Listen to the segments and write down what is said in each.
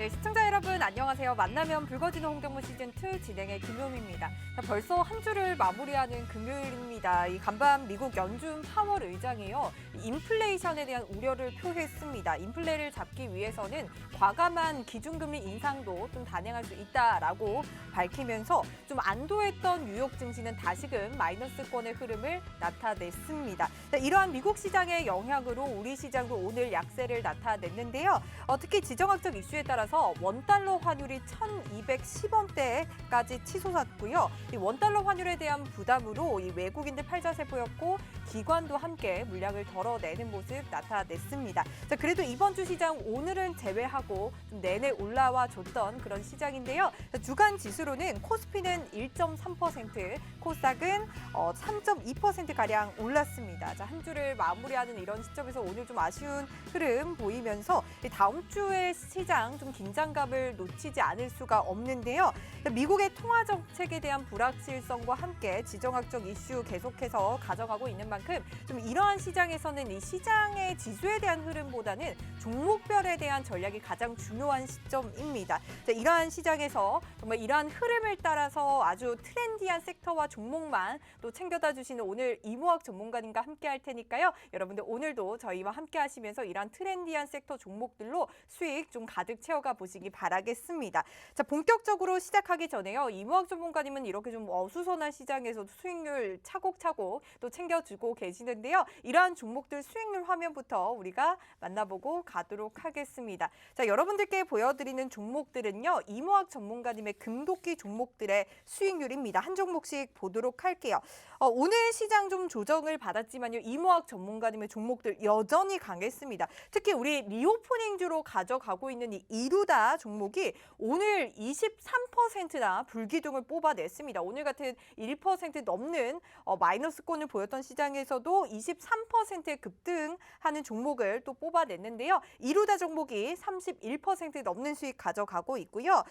네, 시청자 여러분 안녕하세요. 만나면 붉어지는 홍경무 시즌2 진행의 김효미입니다. 자, 벌써 한 주를 마무리하는 금요일입니다. 이 간밤 미국 연준 파월 의장이요. 인플레이션에 대한 우려를 표했습니다. 인플레를 잡기 위해서는 과감한 기준금리 인상도 좀 단행할 수 있다라고 밝히면서 좀 안도했던 뉴욕 증시는 다시금 마이너스권의 흐름을 나타냈습니다. 자, 이러한 미국 시장의 영향으로 우리 시장도 오늘 약세를 나타냈는데요. 특히 지정학적 이슈에 따라서 원달러 환율이 1,210원대까지 치솟았고요. 이 원달러 환율에 대한 부담으로 이 외국인들 팔자세 보였고 기관도 함께 물량을 덜어내는 모습 나타냈습니다. 자, 그래도 이번 주 시장 오늘은 제외하고 좀 내내 올라와 줬던 그런 시장인데요. 자, 주간 지수로는 코스피는 1.3%, 코스닥은 3.2%가량 올랐습니다. 자, 한 주를 마무리하는 이런 시점에서 오늘 좀 아쉬운 흐름 보이면서 다음 주의 시장 좀 긴장감을 놓치지 않을 수가 없는데요. 미국의 통화 정책에 대한 불확실성과 함께 지정학적 이슈 계속해서 가져가고 있는 만큼 좀 이러한 시장에서는 이 시장의 지수에 대한 흐름보다는 종목별에 대한 전략이 가장 중요한 시점입니다. 자, 이러한 시장에서 정말 이러한 흐름을 따라서 아주 트렌디한 섹터와 종목만 또 챙겨다 주시는 오늘 이모학 전문가님과 함께 할 테니까요. 여러분들 오늘도 저희와 함께 하시면서 이러한 트렌디한 섹터 종목들로 수익 좀 가득 채워가 보시기 바라겠습니다. 자, 본격적으로 시작하기 전에요. 이모학 전문가님은 이렇게 좀 어수선한 시장에서도 수익률 차곡차곡 또 챙겨주고 계시는데요. 이러한 종목들 수익률 화면부터 우리가 만나보고 가도록 하겠습니다. 자, 여러분들께 보여드리는 종목들은요. 이모학 전문가님의 금도끼 종목들의 수익률입니다. 한 종목씩 보도록 할게요. 오늘 시장 좀 조정을 받았지만요. 이모학 전문가님의 종목들 여전히 강했습니다. 특히 우리 리오프닝주로 가져가고 있는 이 이루다 종목이 오늘 23%나 불기둥을 뽑아냈습니다. 오늘 같은 1% 넘는 마이너스권을 보였던 시장에서도 23%의 급등하는 종목을 또 뽑아냈는데요. 이루다 종목이 31% 넘는 수익 가져가고 있고요.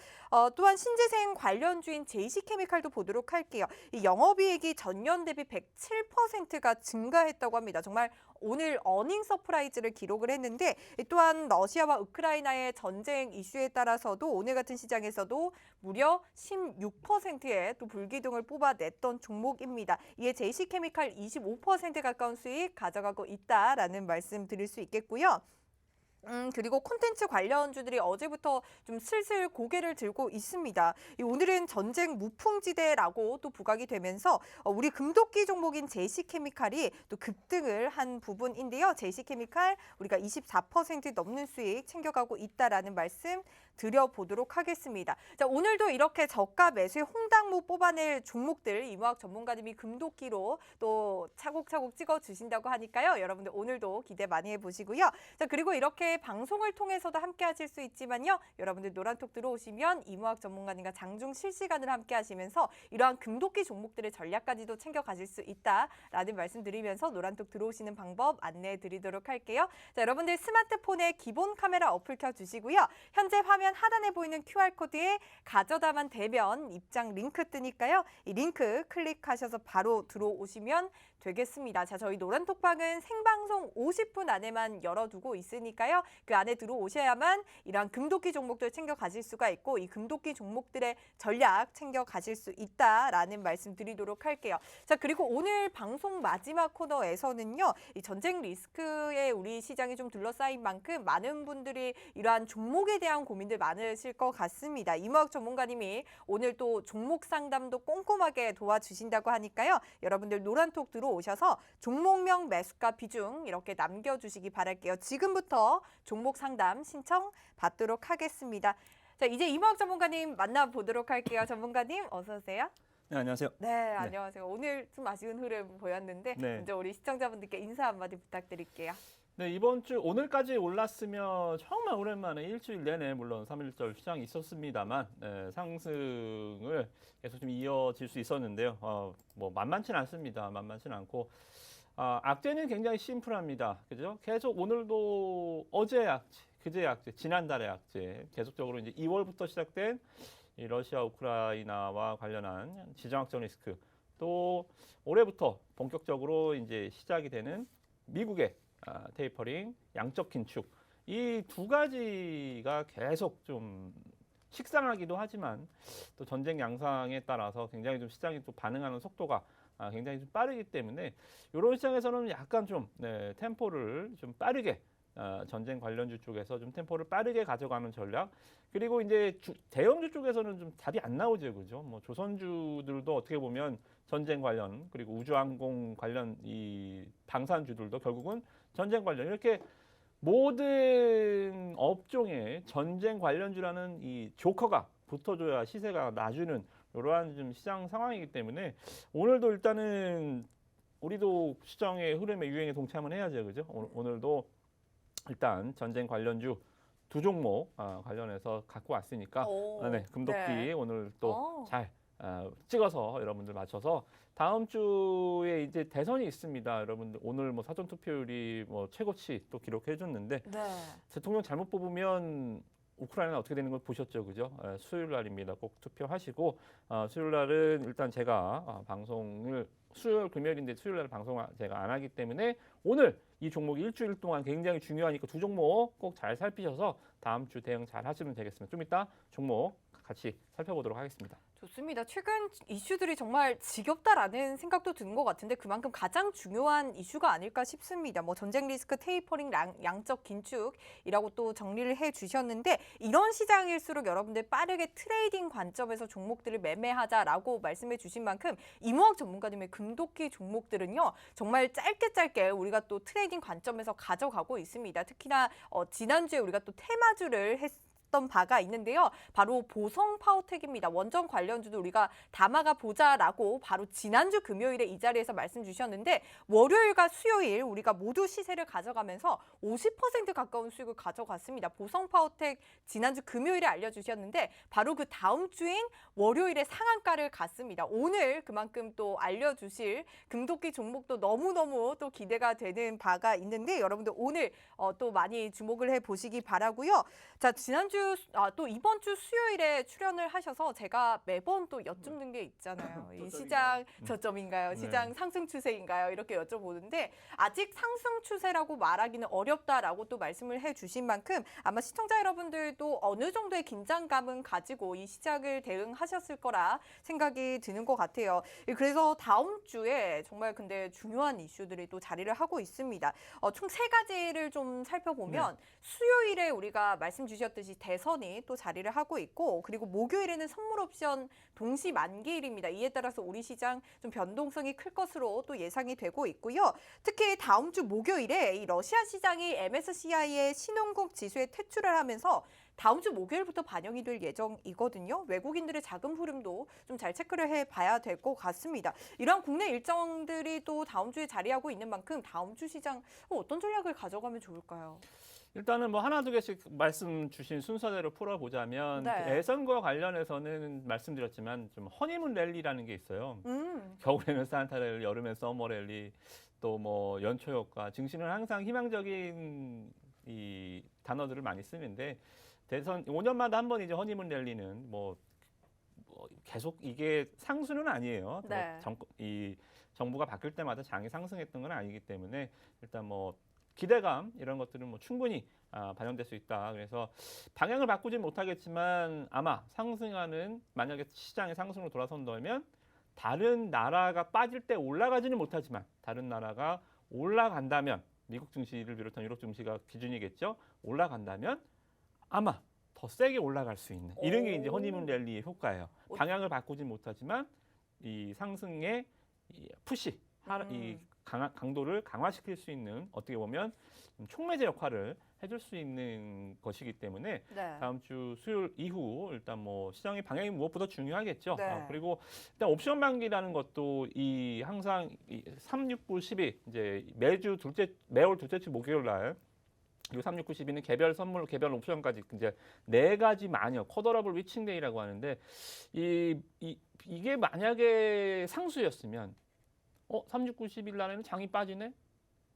또한 신재생 관련주인 JC케미칼도 보도록 할게요. 이 영업이익이 전년 대비 107%가 증가했다고 합니다. 정말 오늘 어닝 서프라이즈를 기록을 했는데 또한 러시아와 우크라이나의 전쟁 이슈에 따라서도 오늘 같은 시장에서도 무려 16%의 또 불기둥을 뽑아냈던 종목입니다. 이에 JC케미칼 25% 가까운 수익 가져가고 있다라는 말씀 드릴 수 있겠고요. 그리고 콘텐츠 관련주들이 어제부터 좀 슬슬 고개를 들고 있습니다. 오늘은 전쟁 무풍지대라고 또 부각이 되면서 우리 금도끼 종목인 JC케미칼이 또 급등을 한 부분인데요. JC케미칼 우리가 24% 넘는 수익 챙겨가고 있다라는 말씀 드려보도록 하겠습니다. 자, 오늘도 이렇게 저가 매수의 홍당무 뽑아낼 종목들 이모학 전문가님이 금도끼로 또 차곡차곡 찍어주신다고 하니까요. 여러분들 오늘도 기대 많이 해보시고요. 자, 그리고 이렇게 방송을 통해서도 함께 하실 수 있지만요. 여러분들 노란톡 들어오시면 이모학 전문가님과 장중 실시간을 함께 하시면서 이러한 금도끼 종목들의 전략까지도 챙겨가실 수 있다라는 말씀 드리면서 노란톡 들어오시는 방법 안내해 드리도록 할게요. 자, 여러분들 스마트폰에 기본 카메라 어플 켜주시고요. 현재 화면 하단에 보이는 QR코드에 가져다만 대면 입장 링크 뜨니까요. 이 링크 클릭하셔서 바로 들어오시면 되겠습니다. 자, 저희 노란톡방은 생방송 50분 안에만 열어두고 있으니까요. 그 안에 들어오셔야만 이러한 금도끼 종목들 챙겨 가실 수가 있고 이 금도끼 종목들의 전략 챙겨 가실 수 있다라는 말씀 드리도록 할게요. 자, 그리고 오늘 방송 마지막 코너에서는요. 이 전쟁 리스크에 우리 시장이 좀 둘러싸인 만큼 많은 분들이 이러한 종목에 대한 고민들 많으실 것 같습니다. 이모학 전문가님이 오늘 또 종목 상담도 꼼꼼하게 도와주신다고 하니까요. 여러분들 노란톡 들어오셔서 종목명 매수가 비중 이렇게 남겨주시기 바랄게요. 지금부터 종목 상담 신청 받도록 하겠습니다. 자, 이제 이모학 전문가님 만나보도록 할게요. 전문가님 어서 오세요. 네, 안녕하세요. 네, 안녕하세요. 오늘 좀 아쉬운 흐름 보였는데 먼저 우리 시청자분들께 인사 한마디 부탁드릴게요. 네, 이번 주 오늘까지 올랐으면 정말 오랜만에 일주일 내내 물론 3.1절 시장이 있었습니다만 상승을 계속 좀 이어질 수 있었는데요. 뭐 만만치는 않습니다. 만만치는 않고 악재는 굉장히 심플합니다. 그죠? 계속 오늘도 어제 악재, 그제 악재, 지난달의 악재 계속적으로 이제 2월부터 시작된 이 러시아 우크라이나와 관련한 지정학적 리스크 또 올해부터 본격적으로 이제 시작이 되는 미국의 테이퍼링, 양적 긴축 이 두 가지가 계속 좀 식상하기도 하지만 또 전쟁 양상에 따라서 굉장히 좀 시장이 또 반응하는 속도가 굉장히 좀 빠르기 때문에 이런 시장에서는 약간 좀 템포를 좀 빠르게 전쟁 관련주 쪽에서 좀 템포를 빠르게 가져가는 전략. 그리고 이제 대형주 쪽에서는 좀 답이 안 나오죠, 그죠? 뭐 조선주들도 어떻게 보면 전쟁 관련 그리고 우주항공 관련 이 방산주들도 결국은 전쟁 관련 이렇게 모든 업종에 전쟁 관련주라는 이 조커가 붙어줘야 시세가 나주는 이러한 좀 시장 상황이기 때문에 오늘도 일단은 우리도 시장의 흐름에 유행에 동참을 해야죠, 그죠? 오늘도 일단 전쟁 관련주 두 종목 관련해서 갖고 왔으니까 네, 금도끼 네. 오늘 또 잘 찍어서 여러분들 맞춰서 다음 주에 이제 대선이 있습니다. 여러분들 오늘 뭐 사전 투표율이 뭐 최고치 또 기록해 줬는데 네. 대통령 잘못 뽑으면 우크라이나 어떻게 되는 걸 보셨죠, 그죠? 수요일 날입니다. 꼭 투표하시고 수요일 날은 일단 제가 방송을 수요일 금요일인데 수요일 날 방송 제가 안 하기 때문에 오늘 이 종목이 일주일 동안 굉장히 중요하니까 두 종목 꼭 잘 살피셔서 다음 주 대응 잘 하시면 되겠습니다. 좀 이따 종목 같이 살펴보도록 하겠습니다. 좋습니다. 최근 이슈들이 정말 지겹다라는 생각도 드는 것 같은데 그만큼 가장 중요한 이슈가 아닐까 싶습니다. 뭐 전쟁 리스크, 테이퍼링, 양적 긴축이라고 또 정리를 해주셨는데 이런 시장일수록 여러분들 빠르게 트레이딩 관점에서 종목들을 매매하자라고 말씀해 주신 만큼 이무학 전문가님의 금도끼 종목들은요. 정말 짧게 우리가 또 트레이딩 관점에서 가져가고 있습니다. 특히나 지난주에 우리가 또 테마주를 했던 바가 있는데요. 바로 보성 파워텍입니다. 원전 관련주도 우리가 담아가 보자라고 바로 지난주 금요일에 이 자리에서 말씀 주셨는데 월요일과 수요일 우리가 모두 시세를 가져가면서 50% 가까운 수익을 가져갔습니다. 보성 파워텍 지난주 금요일에 알려주셨는데 바로 그 다음 주인 월요일에 상한가를 갔습니다. 오늘 그만큼 또 알려주실 금도끼 종목도 너무너무 또 기대가 되는 바가 있는데 여러분들 오늘 또 많이 주목을 해보시기 바라고요. 자, 지난주 또 이번 주 수요일에 출연을 하셔서 제가 매번 또 여쭙는 게 있잖아요. 이 시장 저점인가요? 시장 상승 추세인가요? 이렇게 여쭤보는데 아직 상승 추세라고 말하기는 어렵다라고 또 말씀을 해주신 만큼 아마 시청자 여러분들도 어느 정도의 긴장감은 가지고 이 시장을 대응하셨을 거라 생각이 드는 것 같아요. 그래서 다음 주에 정말 근데 중요한 이슈들이 또 자리를 하고 있습니다. 총 세 가지를 좀 살펴보면 수요일에 우리가 말씀 주셨듯이 대선이 또 자리를 하고 있고 그리고 목요일에는 선물 옵션 동시 만기일입니다. 이에 따라서 우리 시장 좀 변동성이 클 것으로 또 예상이 되고 있고요. 특히 다음 주 목요일에 이 러시아 시장이 MSCI의 신흥국 지수에 퇴출을 하면서 다음 주 목요일부터 반영이 될 예정이거든요. 외국인들의 자금 흐름도 좀 잘 체크를 해봐야 될 것 같습니다. 이런 국내 일정들이 또 다음 주에 자리하고 있는 만큼 다음 주 시장 어떤 전략을 가져가면 좋을까요? 일단은 뭐 하나 두 개씩 말씀 주신 순서대로 풀어보자면 네. 대선과 관련해서는 말씀드렸지만 좀 허니문 랠리라는 게 있어요. 겨울에는 산타 랠리, 여름엔 서머 랠리, 또 뭐 연초 효과, 증시는 항상 희망적인 이 단어들을 많이 쓰는데 대선 5년마다 한 번 이제 허니문 랠리는 뭐 계속 이게 상수는 아니에요. 네. 이 정부가 바뀔 때마다 장이 상승했던 건 아니기 때문에 일단 뭐 기대감 이런 것들은 뭐 충분히 반영될 수 있다. 그래서 방향을 바꾸진 못하겠지만 아마 상승하는 만약에 시장이 상승으로 돌아선다면 다른 나라가 빠질 때 올라가지는 못하지만 다른 나라가 올라간다면 미국 증시를 비롯한 유럽 증시가 기준이겠죠. 올라간다면 아마 더 세게 올라갈 수 있는 이런 게 이제 허니문 랠리의 효과예요. 방향을 바꾸진 못하지만 이 상승의 이 푸시 이 강도를 강화시킬 수 있는 어떻게 보면 촉매제 역할을 해줄 수 있는 것이기 때문에 네. 다음 주 수요일 이후 일단 뭐 시장의 방향이 무엇보다 중요하겠죠. 네. 그리고 일단 옵션 만기라는 것도 이 항상 3, 6, 9, 10이 이제 매월 둘째 주 목요일 날 그리고 3, 6, 9, 12는 개별 선물, 개별 옵션까지 이제 네 가지 마녀 쿼더러블 위칭데이라고 하는데 이게 만약에 상수였으면 3, 6, 9, 10일 날에는 장이 빠지네?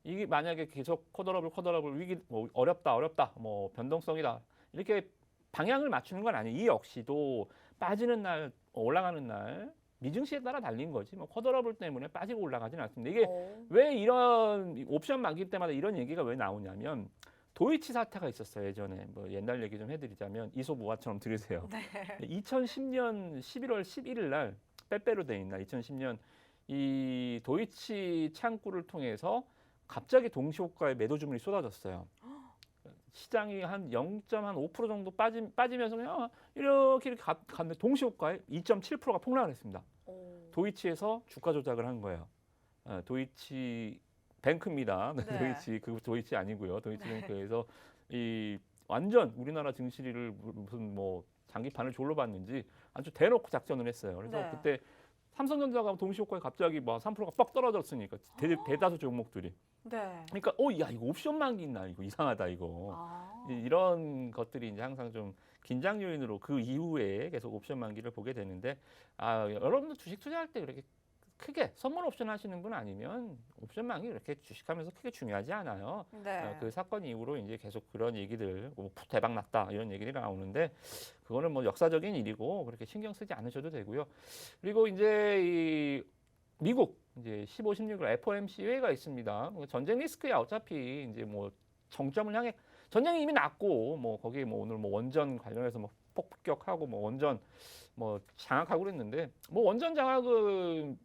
이게 만약에 계속 쿼더러블 위기 뭐 어렵다 뭐 변동성이다 이렇게 방향을 맞추는 건 아니에요. 이 역시도 빠지는 날 올라가는 날 미증시에 따라 달린 거지 뭐 쿼더러블 때문에 빠지고 올라가지는 않습니다. 이게 왜 이런 옵션 만기 때마다 이런 얘기가 왜 나오냐면 도이치 사태가 있었어요. 예전에 뭐 옛날 얘기 좀 해드리자면 이솝우화처럼 들으세요. 네. 2010년 11월 11일 날 빼빼로 데이인 날 2010년 이 도이치 창구를 통해서 갑자기 동시호가의 매도 주문이 쏟아졌어요. 시장이 한 0.5% 정도 빠지면서 그냥 이렇게 갔는데 동시호가에 2.7%가 폭락을 했습니다. 도이치에서 주가 조작을 한 거예요. 도이치 뱅크입니다. 네. 도이치 그 도이치 아니고요. 도이치 뱅크에서 이 완전 우리나라 증시를 무슨 뭐 장기판을 졸로 봤는지 아주 대놓고 작전을 했어요. 그래서 네. 그때 삼성전자가 동시호가에 갑자기 뭐 3%가 뻑 떨어졌으니까 대다수 종목들이. 네. 그러니까 야 이거 옵션 만기 있나 이거 이상하다 이거. 이런 것들이 이제 항상 좀 긴장 요인으로 그 이후에 계속 옵션 만기를 보게 되는데 여러분들 주식 투자할 때 그렇게 크게 선물 옵션 하시는 분 아니면 옵션 만기 그렇게 주식하면서 크게 중요하지 않아요. 네. 그 사건 이후로 이제 계속 그런 얘기들 뭐 대박 났다 이런 얘기들이 나오는데 그거는 뭐 역사적인 일이고 그렇게 신경 쓰지 않으셔도 되고요. 그리고 이제 이 미국 이제 15, 16일 FOMC 회의가 있습니다. 전쟁 리스크야 어차피 이제 뭐 정점을 향해 전쟁이 이미 났고 뭐 거기에 뭐 오늘 뭐 원전 관련해서 뭐 폭격하고 뭐 원전 뭐 장악하고 그랬는데 뭐 원전 장악은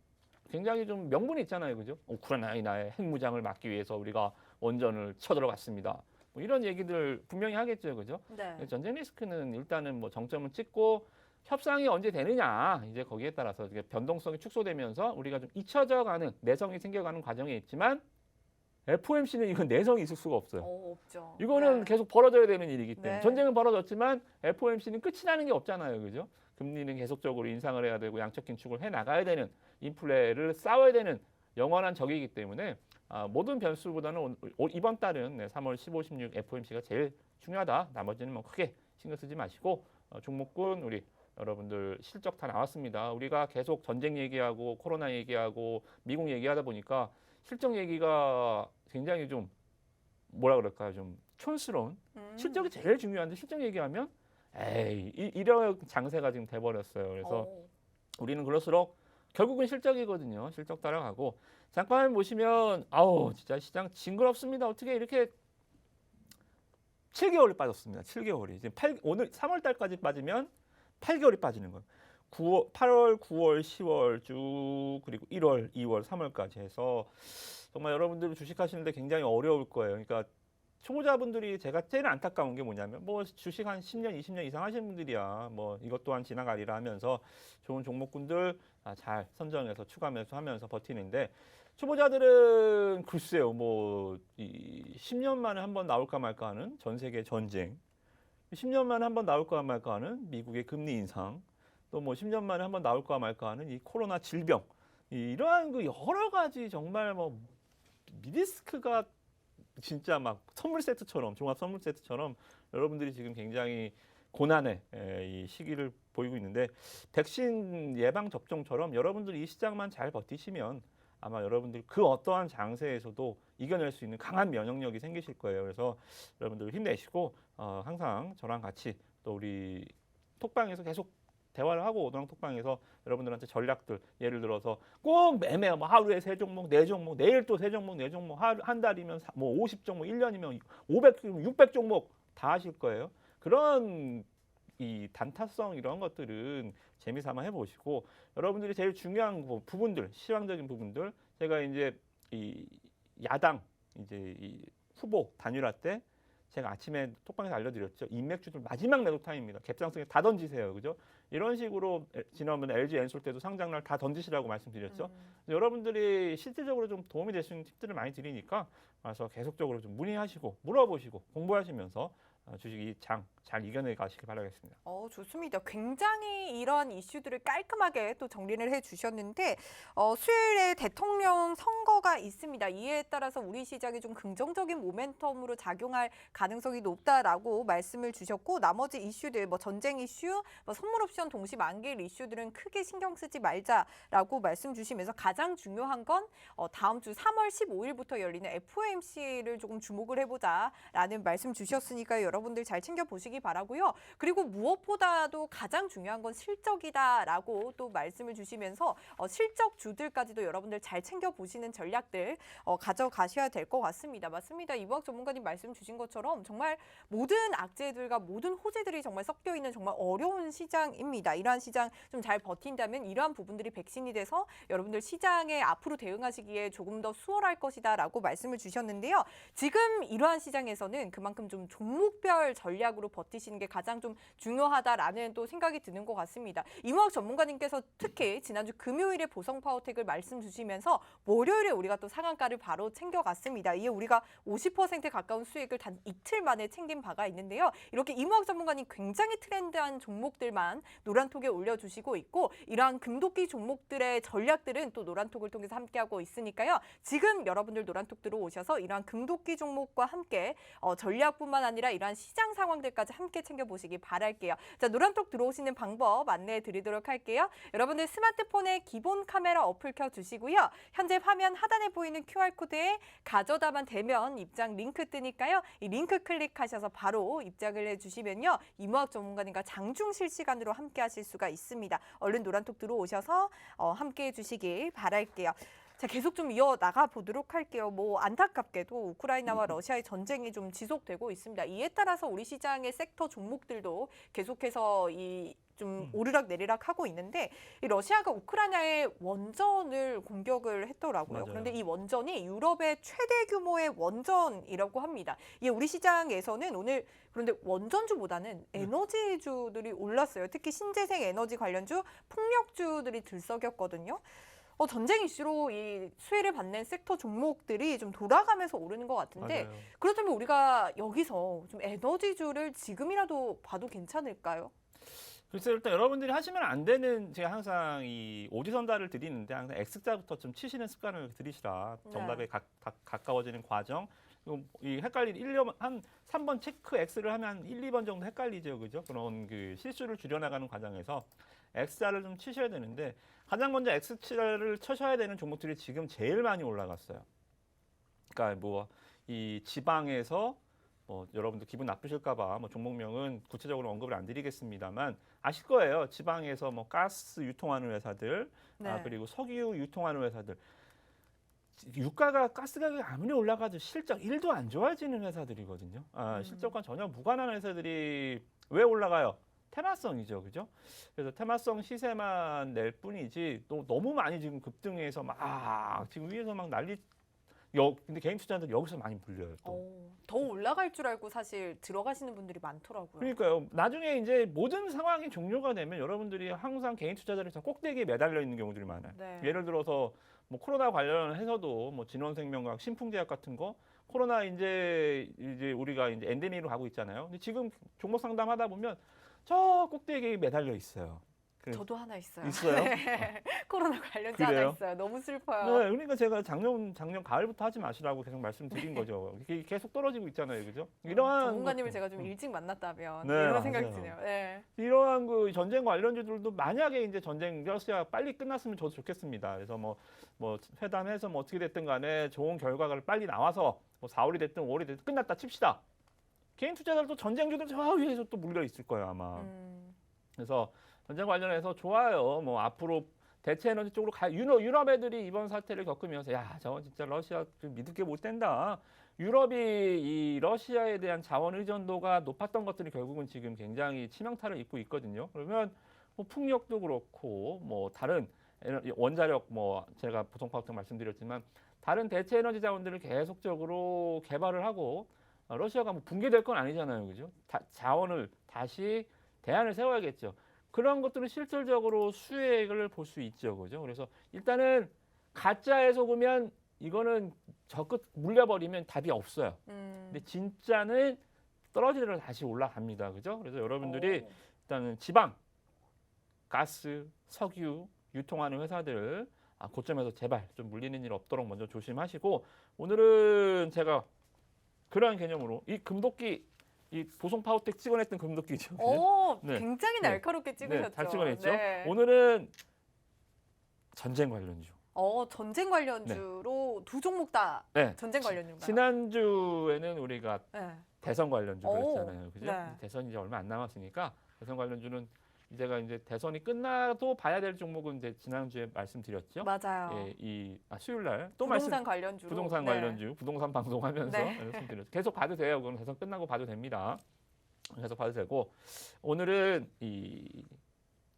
굉장히 좀 명분이 있잖아요, 그죠? 우크라이나의 핵무장을 막기 위해서 우리가 원전을 쳐들어갔습니다. 뭐 이런 얘기들 분명히 하겠죠, 그죠? 네. 전쟁 리스크는 일단은 뭐 정점을 찍고 협상이 언제 되느냐 이제 거기에 따라서 이게 변동성이 축소되면서 우리가 좀 잊혀져가는 내성이 생겨가는 과정에 있지만 FOMC는 이건 내성이 있을 수가 없어요. 없죠. 이거는 네. 계속 벌어져야 되는 일이기 때문에 네. 전쟁은 벌어졌지만 FOMC는 끝이 나는 게 없잖아요, 그죠? 금리는 계속적으로 인상을 해야 되고 양적 긴축을 해 나가야 되는 인플레를 싸워야 되는 영원한 적이기 때문에 모든 변수보다는 이번 달은 3월 15, 16 FOMC가 제일 중요하다. 나머지는 뭐 크게 신경 쓰지 마시고 종목군 우리 여러분들 실적 다 나왔습니다. 우리가 계속 전쟁 얘기하고 코로나 얘기하고 미국 얘기하다 보니까 실적 얘기가 굉장히 좀 뭐라 그럴까요? 좀 촌스러운 실적이 제일 중요한데 실적 얘기하면 에이 이런 장세가 지금 돼버렸어요. 그래서 우리는 그럴수록 결국은 실적이거든요. 실적 따라가고 잠깐 보시면 진짜 시장 징그럽습니다. 어떻게 이렇게 7개월이 빠졌습니다. 7개월이 지금 오늘 3월 달까지 빠지면 8개월이 빠지는 거예요. 8월, 9월, 10월 쭉 그리고 1월, 2월, 3월까지 해서 정말 여러분들 주식하시는데 굉장히 어려울 거예요. 그러니까 초보자분들이 제가 제일 안타까운 게 뭐냐면 뭐 주식 한 10년, 20년 이상 하시는 분들이야 뭐 이것 또한 지나가리라 하면서 좋은 종목군들 잘 선정해서 추가 매수하면서 버티는데 초보자들은 글쎄요 뭐 이 10년 만에 한번 나올까 말까 하는 전 세계 전쟁 10년 만에 한번 나올까 말까 하는 미국의 금리 인상 또 뭐 10년 만에 한번 나올까 말까 하는 이 코로나 질병 이러한 그 여러 가지 정말 뭐 미리스크가 진짜 막 선물 세트처럼 종합 선물 세트처럼 여러분들이 지금 굉장히 고난의 이 시기를 보이고 있는데 백신 예방 접종처럼 여러분들이 이 시장만 잘 버티시면 아마 여러분들 그 어떠한 장세에서도 이겨낼 수 있는 강한 면역력이 생기실 거예요. 그래서 여러분들 힘내시고 항상 저랑 같이 또 우리 톡방에서 계속 대화를 하고 오도랑 톡방에서 여러분들한테 전략들 예를 들어서 꼭 매매 뭐 하루에 3종목, 4종목, 내일 또 3종목, 4종목 한 달이면 뭐 50종목, 1년이면 500종목, 600종목 다 하실 거예요. 그런 이 단타성 이런 것들은 재미삼아 해보시고 여러분들이 제일 중요한 부분들, 시황적인 부분들 제가 이제 이 야당 이제 이 후보 단일화 때 제가 아침에 톡방에서 알려드렸죠. 인맥주들 마지막 매도 타임입니다. 갭상승에 다 던지세요. 그죠? 이런 식으로 지난번에 LG 엔솔 때도 상장날 다 던지시라고 말씀드렸죠. 여러분들이 실질적으로 좀 도움이 될 수 있는 팁들을 많이 드리니까 와서 계속적으로 좀 문의하시고 물어보시고 공부하시면서 주식이 장 잘 이겨내 가시길 바라겠습니다. 좋습니다. 굉장히 이런 이슈들을 깔끔하게 또 정리를 해주셨는데 수요일에 대통령 선거가 있습니다. 이에 따라서 우리 시장이 좀 긍정적인 모멘텀으로 작용할 가능성이 높다라고 말씀을 주셨고 나머지 이슈들 뭐 전쟁 이슈, 뭐 선물 옵션 동시 만기일 이슈들은 크게 신경 쓰지 말자라고 말씀 주시면서 가장 중요한 건 다음 주 3월 15일부터 열리는 FOMC를 조금 주목을 해보자라는 말씀 주셨으니까요. 여러분 여러분들 잘 챙겨보시기 바라고요. 그리고 무엇보다도 가장 중요한 건 실적이다라고 또 말씀을 주시면서 실적주들까지도 여러분들 잘 챙겨보시는 전략들 가져가셔야 될 것 같습니다. 맞습니다. 이부학 전문가님 말씀 주신 것처럼 정말 모든 악재들과 모든 호재들이 정말 섞여 있는 정말 어려운 시장입니다. 이러한 시장 좀 잘 버틴다면 이러한 부분들이 백신이 돼서 여러분들 시장에 앞으로 대응하시기에 조금 더 수월할 것이다라고 말씀을 주셨는데요. 지금 이러한 시장에서는 그만큼 좀 종목별 전략으로 버티시는 게 가장 좀 중요하다라는 또 생각이 드는 것 같습니다. 이무학 전문가님께서 특히 지난주 금요일에 보성 파워텍을 말씀 주시면서 월요일에 우리가 또 상한가를 바로 챙겨갔습니다. 이에 우리가 50% 가까운 수익을 단 이틀 만에 챙긴 바가 있는데요. 이렇게 이무학 전문가님 굉장히 트렌드한 종목들만 노란톡에 올려주시고 있고 이러한 금도끼 종목들의 전략들은 또 노란톡을 통해서 함께하고 있으니까요. 지금 여러분들 노란톡 들어오셔서 이러한 금도끼 종목과 함께 전략뿐만 아니라 이러한 시장 상황들까지 함께 챙겨보시기 바랄게요. 자, 노란톡 들어오시는 방법 안내해 드리도록 할게요. 여러분들 스마트폰에 기본 카메라 어플 켜주시고요. 현재 화면 하단에 보이는 QR코드에 가져다만 대면 입장 링크 뜨니까요. 이 링크 클릭하셔서 바로 입장을 해주시면요. 이무학 전문가님과 장중 실시간으로 함께 하실 수가 있습니다. 얼른 노란톡 들어오셔서 함께 해주시기 바랄게요. 자, 계속 좀 이어나가 보도록 할게요. 뭐 안타깝게도 우크라이나와 러시아의 전쟁이 좀 지속되고 있습니다. 이에 따라서 우리 시장의 섹터 종목들도 계속해서 좀 오르락 내리락 하고 있는데 이 러시아가 우크라이나의 원전을 공격을 했더라고요. 맞아요. 그런데 이 원전이 유럽의 최대 규모의 원전이라고 합니다. 이 우리 시장에서는 오늘 그런데 원전주보다는 에너지주들이 올랐어요. 특히 신재생 에너지 관련주, 풍력주들이 들썩였거든요. 전쟁 이슈로 이 수혜를 받는 섹터 종목들이 좀 돌아가면서 오르는 것 같은데 맞아요. 그렇다면 우리가 여기서 좀 에너지주를 지금이라도 봐도 괜찮을까요? 글쎄 일단 여러분들이 하시면 안 되는 제가 항상 이 오지선다를 드리는데 항상 X자부터 좀 치시는 습관을 들이시라. 정답에 가까워지는 과정. 이 한 3번 체크 X를 하면 한 1, 2번 정도 헷갈리죠. 그죠? 그런 그 실수를 줄여나가는 과정에서 X자를 좀 치셔야 되는데 가장 먼저 X자를 쳐셔야 되는 종목들이 지금 제일 많이 올라갔어요. 그러니까 뭐 이 지방에서 여러분들 기분 나쁘실까봐 종목명은 구체적으로 언급을 안 드리겠습니다만 아실 거예요. 지방에서 가스 유통하는 회사들, 네. 그리고 석유 유통하는 회사들. 유가가 가스 가격이 아무리 올라가도 실적 1도 안 좋아지는 회사들이거든요. 실적과 전혀 무관한 회사들이 왜 올라가요? 테마성이죠, 그죠? 그래서 테마성 시세만 낼 뿐이지 또 너무 많이 지금 급등해서 막 지금 위에서 막 근데 개인 투자자들 여기서 많이 물려요. 또. 더 올라갈 줄 알고 사실 들어가시는 분들이 많더라고요. 그러니까요. 나중에 이제 모든 상황이 종료가 되면 여러분들이 항상 개인 투자자들에서 꼭대기에 매달려 있는 경우들이 많아요. 네. 예를 들어서 코로나 관련해서도 진원생명과학, 신풍제약 같은 거 코로나 이제 우리가 이제 엔데믹으로 가고 있잖아요. 근데 지금 종목 상담하다 보면 저 꼭대기에 매달려 있어요. 저도 하나 있어요. 있어요? 네. 코로나 관련주 그래요? 하나 있어요. 너무 슬퍼요. 네, 그러니까 제가 작년 가을부터 하지 마시라고 계속 말씀드린 거죠. 이게 계속 떨어지고 있잖아요, 그죠? 이러한 전문가님을 제가 좀 일찍 만났다면 네, 이런 맞아요. 생각이 드네요. 네. 이러한 그 전쟁 관련주들도 만약에 이제 전쟁 러시아 빨리 끝났으면 저도 좋겠습니다. 그래서 뭐 회담해서 어떻게 됐든 간에 좋은 결과가 빨리 나와서 4월이 됐든 5월이 됐든 끝났다 칩시다. 개인 투자자들도 전쟁주들 저 위에서 또 물려 있을 거예요 아마. 그래서 전쟁 관련해서 좋아요. 앞으로 대체 에너지 쪽으로 유럽 애들이 이번 사태를 겪으면서 야, 저건 진짜 러시아 믿을 게 못 된다. 유럽이 이 러시아에 대한 자원 의존도가 높았던 것들이 결국은 지금 굉장히 치명타를 입고 있거든요. 그러면 풍력도 그렇고 다른 원자력 제가 보통파워텍 말씀드렸지만 다른 대체 에너지 자원들을 계속적으로 개발을 하고 러시아가 붕괴될 건 아니잖아요, 그죠? 자원을 다시 대안을 세워야겠죠. 그런 것들은 실질적으로 수혜를 볼 수 있죠, 그죠? 그래서 일단은 가짜에 속으면 이거는 저 끝 물려버리면 답이 없어요. 근데 진짜는 떨어지더라도 다시 올라갑니다, 그죠? 그래서 여러분들이 일단은 지방, 가스, 석유 유통하는 회사들 고점에서 제발 좀 물리는 일 없도록 먼저 조심하시고 오늘은 제가 그러한 개념으로 이 금도끼 이 보성 파워텍 찍어냈던 금도끼죠. 네. 굉장히 날카롭게 찍으셨죠. 네, 잘 찍어냈죠. 네. 오늘은 전쟁 관련주. 전쟁 관련주로 두 종목 다 네. 전쟁 관련주인가요? 지난주에는 우리가 네. 대선 관련주로 했잖아요. 그죠? 네. 대선이 이제 얼마 안 남았으니까 대선 관련주는 제가 이제 대선이 끝나도 봐야 될 종목은 이제 지난주에 말씀드렸죠. 맞아요. 예, 수요일 날 또 부동산 관련주로. 부동산 네. 관련주, 부동산 방송하면서 네. 말씀드렸죠. 계속 봐도 돼요. 그건 대선 끝나고 봐도 됩니다. 계속 봐도 되고 오늘은 이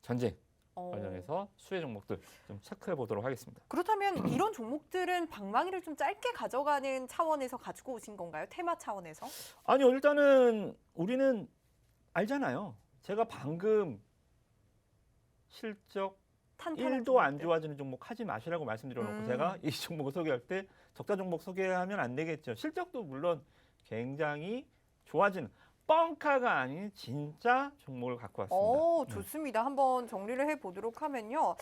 전쟁 관련해서 수혜 종목들 좀 체크해 보도록 하겠습니다. 그렇다면 이런 종목들은 방망이를 좀 짧게 가져가는 차원에서 가지고 오신 건가요? 테마 차원에서? 아니요, 일단은 우리는 알잖아요. 제가 방금 실적 탄탄한 1도 안 종목들. 좋아지는 종목 하지 마시라고 말씀드려놓고 제가 이 종목을 소개할 때 적자 종목 소개하면 안 되겠죠. 실적도 물론 굉장히 좋아지는 뻥카가 아닌 진짜 종목을 갖고 왔습니다. 좋습니다. 한번 정리를 해보도록 하면요.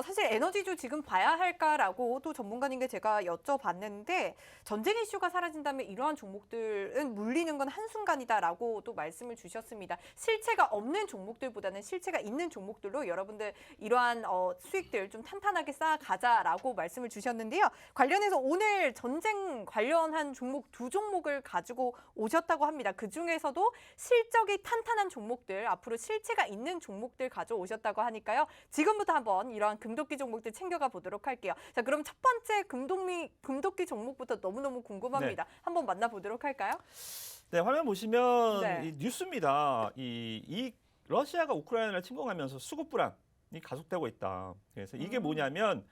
사실 에너지주 지금 봐야 할까라고 또 전문가님께 제가 여쭤봤는데 전쟁 이슈가 사라진다면 이러한 종목들은 물리는 건 한순간이다라고 또 말씀을 주셨습니다. 실체가 없는 종목들보다는 실체가 있는 종목들로 여러분들 이러한 수익들 좀 탄탄하게 쌓아가자라고 말씀을 주셨는데요. 관련해서 오늘 전쟁 관련한 종목 두 종목을 가지고 오셨다고 합니다. 그중에서도 실적이 탄탄한 종목들, 앞으로 실체가 있는 종목들 가져오셨다고 하니까요. 지금부터 한번 이러한 금도끼 종목들 챙겨가 보도록 할게요. 자, 그럼 첫 번째 금도끼 종목부터 너무너무 궁금합니다. 한번 만나보도록 할까요? 네, 화면 보시면 네. 이 뉴스입니다. 이 러시아가 우크라이나를 침공하면서 수급 불안이 가속되고 있다. 그래서 이게 뭐냐면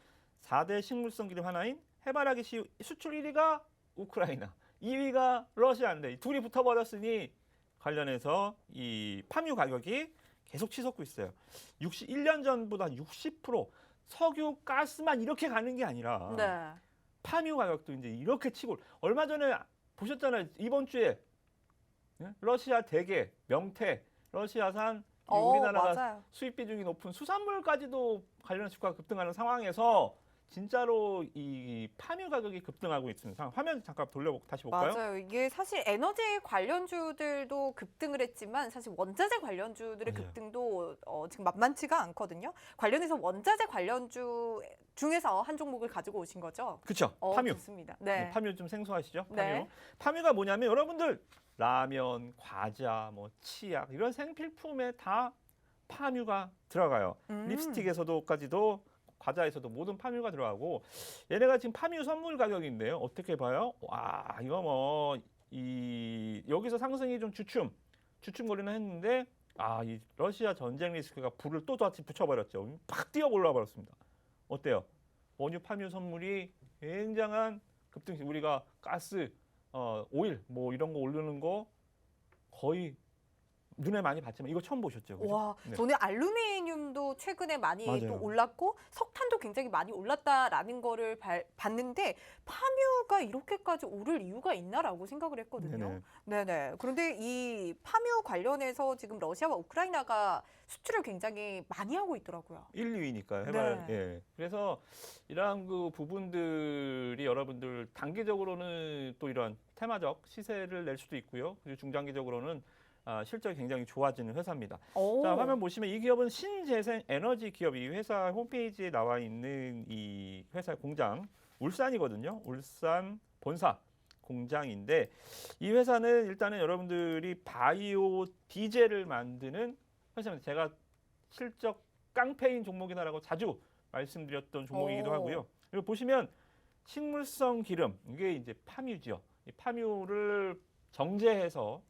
4대 식물성 기름 하나인 해바라기 수출 1위가 우크라이나, 2위가 러시아인데 둘이 붙어버렸으니 관련해서 이 파묘 가격이 계속 치솟고 있어요. 1년 전보다 60% 석유, 가스만 이렇게 가는 게 아니라 네. 파묘 가격도 이제 이렇게 치고 얼마 전에 보셨잖아요. 이번 주에 러시아 대게, 명태, 러시아산 우리나라가 맞아요. 수입 비중이 높은 수산물까지도 관련 주가가 급등하는 상황에서 진짜로 이 파묘 가격이 급등하고 있는 상황. 화면 잠깐 돌려보고 다시 볼까요? 맞아요. 이게 사실 에너지 관련주들도 급등을 했지만 사실 원자재 관련주들의 맞아요. 급등도 지금 만만치가 않거든요. 관련해서 원자재 관련주 중에서 한 종목을 가지고 오신 거죠? 그렇죠. 파묘. 좋습니다. 네. 파묘 좀 생소하시죠? 파묘. 네. 파묘가 뭐냐면 여러분들 라면, 과자, 뭐 치약 이런 생필품에 다 파묘가 들어가요. 립스틱에서도까지도 과자에서도 모든 파묘가 들어가고 얘네가 지금 파묘 선물 가격인데요. 어떻게 봐요? 와, 이거 뭐 여기서 상승이 좀 주춤거리는 했는데 이 러시아 전쟁 리스크가 불을 또 다시 붙여버렸죠. 팍 뛰어 올라 버렸습니다. 어때요? 원유 파묘 선물이 굉장한 급등시. 우리가 가스, 오일 뭐 이런 거 오르는 거 거의 눈에 많이 봤지만 이거 처음 보셨죠? 그죠? 와, 네. 저는 알루미늄도 최근에 많이 맞아요. 또 올랐고 석탄도 굉장히 많이 올랐다라는 거를 봤는데 파묘가 이렇게까지 오를 이유가 있나라고 생각을 했거든요. 네네. 그런데 이 파묘 관련해서 지금 러시아와 우크라이나가 수출을 굉장히 많이 하고 있더라고요. 1, 2위니까요. 네. 예. 그래서 이러한 그 부분들이 여러분들 단기적으로는 또 이런 테마적 시세를 낼 수도 있고요. 그리고 중장기적으로는 실적이 굉장히 좋아지는 회사입니다. 자, 화면 보시면 이 기업은 신재생 에너지 기업. 이 회사 홈페이지에 나와 있는 이 회사 공장 울산이거든요. 울산 본사 공장인데 이 회사는 일단은 여러분들이 바이오 디젤을 만드는 회사입니다. 제가 실적 깡패인 종목이다라고 자주 말씀드렸던 종목이기도 하고요. 그리고 보시면 식물성 기름, 이게 이제 파묘죠. 이 파묘를 정제해서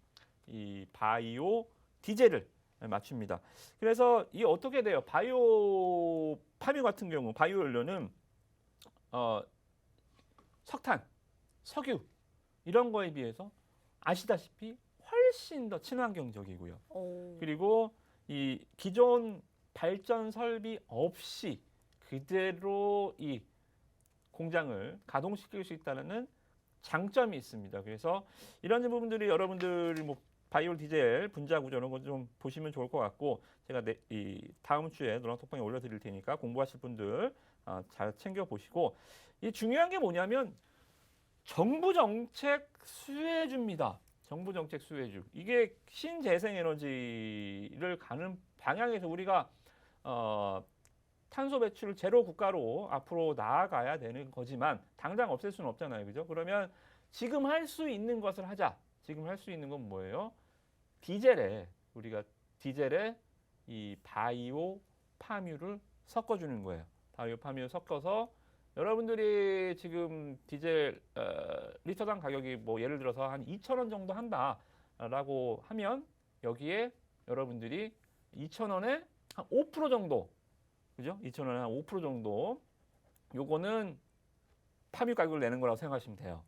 이 바이오 디젤을 맞춥니다. 그래서 이게 어떻게 돼요? 바이오 파묘 같은 경우 바이오 연료는 석탄, 석유 이런 거에 비해서 아시다시피 훨씬 더 친환경적이고요. 그리고 이 기존 발전 설비 없이 그대로 이 공장을 가동시킬 수 있다는 장점이 있습니다. 그래서 이런 부분들이 여러분들 뭐 바이오 디젤 분자 구조 이런 거 좀 보시면 좋을 것 같고 제가 이 다음 주에 노랑톡방에 올려드릴 테니까 공부하실 분들 잘 챙겨 보시고 이 중요한 게 뭐냐면 정부 정책 수혜주입니다. 정부 정책 수혜주. 이게 신재생 에너지를 가는 방향에서 우리가 탄소 배출 제로 국가로 앞으로 나아가야 되는 거지만 당장 없앨 수는 없잖아요. 그죠? 그러면 지금 할 수 있는 것을 하자. 지금 할 수 있는 건 뭐예요? 우리가 디젤에 이 바이오 파뮤를 섞어주는 거예요. 바이오 파뮤를 섞어서 여러분들이 지금 디젤 리터당 가격이 뭐 예를 들어서 한 2,000원 정도 한다라고 하면 여기에 여러분들이 2,000원에 한 5% 정도, 그죠? 2,000원에 한 5% 정도 요거는 파뮤 가격을 내는 거라고 생각하시면 돼요.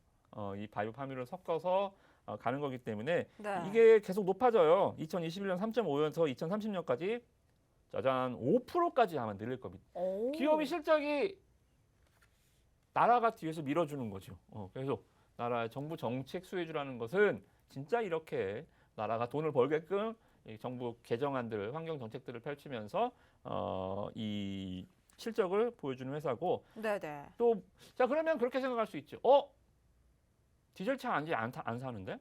이 바이오 파뮤를 섞어서 가는 거기 때문에 네. 이게 계속 높아져요. 2021년 3.5에서 2030년까지 짜잔 5%까지 아마 늘릴 겁니다. 오. 기업의 실적이 나라가 뒤에서 밀어주는 거죠. 계속 나라의 정부 정책 수혜주라는 것은 진짜 이렇게 나라가 돈을 벌게끔 이 정부 개정안들, 환경 정책들을 펼치면서 이 실적을 보여주는 회사고 네네. 또 자 그러면 그렇게 생각할 수 있죠. 디젤차 안 사는데?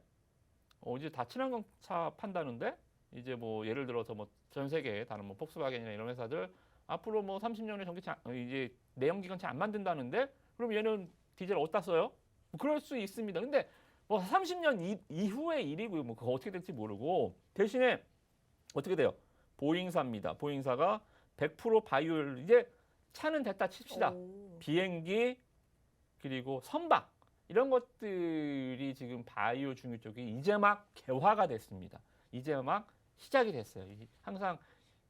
이제 다 친환경 차 판다는데? 이제 뭐 예를 들어서 뭐 전 세계 다른 뭐 폭스바겐이나 이런 회사들 앞으로 뭐 30년에 전기차 이제 내연기관차 안 만든다는데? 그럼 얘는 디젤 어디다 써요? 뭐 그럴 수 있습니다. 근데 뭐 30년 이후의 일이고요. 뭐 그거 어떻게 될지 모르고 대신에 어떻게 돼요? 보잉사입니다. 보잉사가 100% 바이오율 이제 차는 됐다 칩시다. 오. 비행기 그리고 선박 이런 것들이 지금 바이오 중유 쪽이 이제 막 개화가 됐습니다. 이제 막 시작이 됐어요. 항상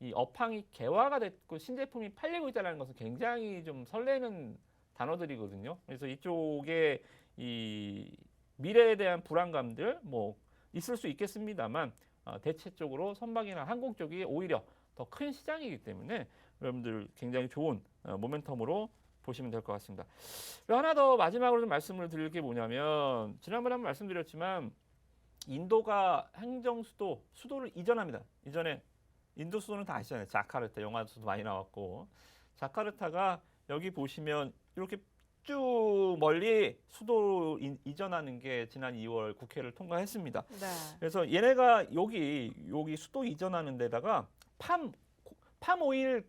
이 업황이 개화가 됐고 신제품이 팔리고 있다는 것은 굉장히 좀 설레는 단어들이거든요. 그래서 이쪽에 이 미래에 대한 불안감들 뭐 있을 수 있겠습니다만 대체적으로 선박이나 항공 쪽이 오히려 더 큰 시장이기 때문에 여러분들 굉장히 좋은 모멘텀으로 보시면 될 것 같습니다. 하나 더 마지막으로 좀 말씀을 드릴 게 뭐냐면 지난번에 한번 말씀드렸지만 인도가 수도를 이전합니다. 이전에 인도 수도는 다 아시잖아요. 자카르타 영화에서도 많이 나왔고 자카르타가 여기 보시면 이렇게 쭉 멀리 수도 이전하는 게 지난 2월 국회를 통과했습니다. 네. 그래서 얘네가 여기 수도 이전하는 데다가 팜오일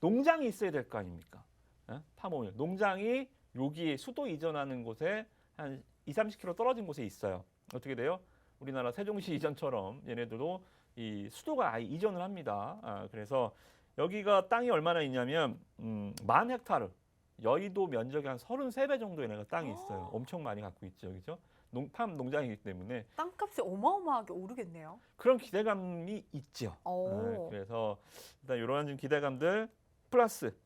농장이 있어야 될 거 아닙니까? 팜오일 농장이 여기 수도 이전하는 곳에 한 20-30km 떨어진 곳에 있어요. 어떻게 돼요? 우리나라 세종시 이전처럼 얘네들도 이 수도가 아예 이전을 합니다. 그래서 여기가 땅이 얼마나 있냐면 10,000헥타르 여의도 면적이 한 33배 정도 얘네가 땅이 있어요. 엄청 많이 갖고 있죠, 그죠? 팜 농장이기 때문에 땅값이 어마어마하게 오르겠네요. 그런 기대감이 있죠. 오. 그래서 일단 이러한 좀 기대감들 플러스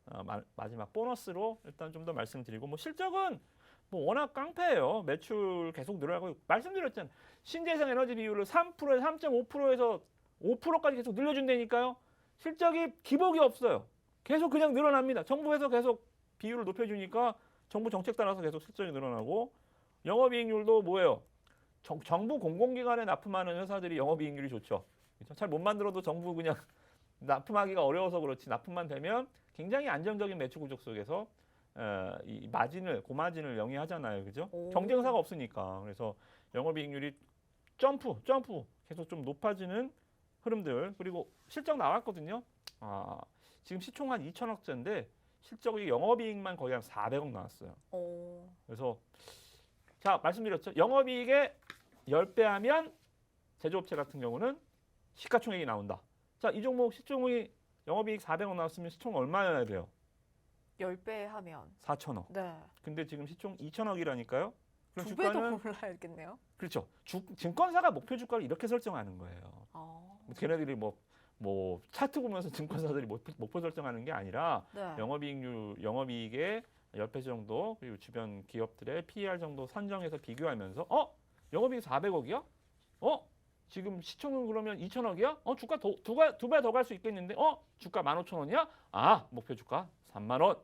마지막 보너스로 일단 좀 더 말씀드리고 뭐 실적은 뭐 워낙 깡패예요. 매출 계속 늘어나고 말씀드렸잖아요. 신재생 에너지 비율을 3%에서 3.5%에서 5%까지 계속 늘려준다니까요. 실적이 기복이 없어요. 계속 그냥 늘어납니다. 정부에서 계속 비율을 높여주니까 정부 정책 따라서 계속 실적이 늘어나고 영업이익률도 뭐예요? 정부 공공기관에 납품하는 회사들이 영업이익률이 좋죠. 잘 못 만들어도 정부 그냥 납품하기가 어려워서 그렇지 납품만 되면 굉장히 안정적인 매출 구조 속에서 이 고마진을 영위하잖아요, 그죠? 오. 경쟁사가 없으니까 그래서 영업이익률이 점프 계속 좀 높아지는 흐름들 그리고 실적 나왔거든요. 지금 시총 한 2천억짜리인데 실적이 영업이익만 거의 한 400억 나왔어요. 오. 그래서 자 말씀드렸죠. 영업이익의 10배 하면 제조업체 같은 경우는 시가총액이 나온다. 자, 이 종목 시총이 영업이익 400억 나왔으면 시총 얼마여야 돼요? 10배 하면. 4천억. 네. 근데 지금 시총 2천억이라니까요. 그럼 2배 더 올라야겠네요. 그렇죠. 증권사가 목표 주가를 이렇게 설정하는 거예요. 걔네들이 뭐 차트 보면서 증권사들이 목표 설정하는 게 아니라 네. 영업이익의 10배 정도 그리고 주변 기업들의 PER 정도 산정해서 비교하면서 영업이익 400억이야? 지금 시총은 그러면 2천억이야? 주가 두 배 더 갈 수 있겠는데? 주가 15,000원이야? 목표 주가 3만 원.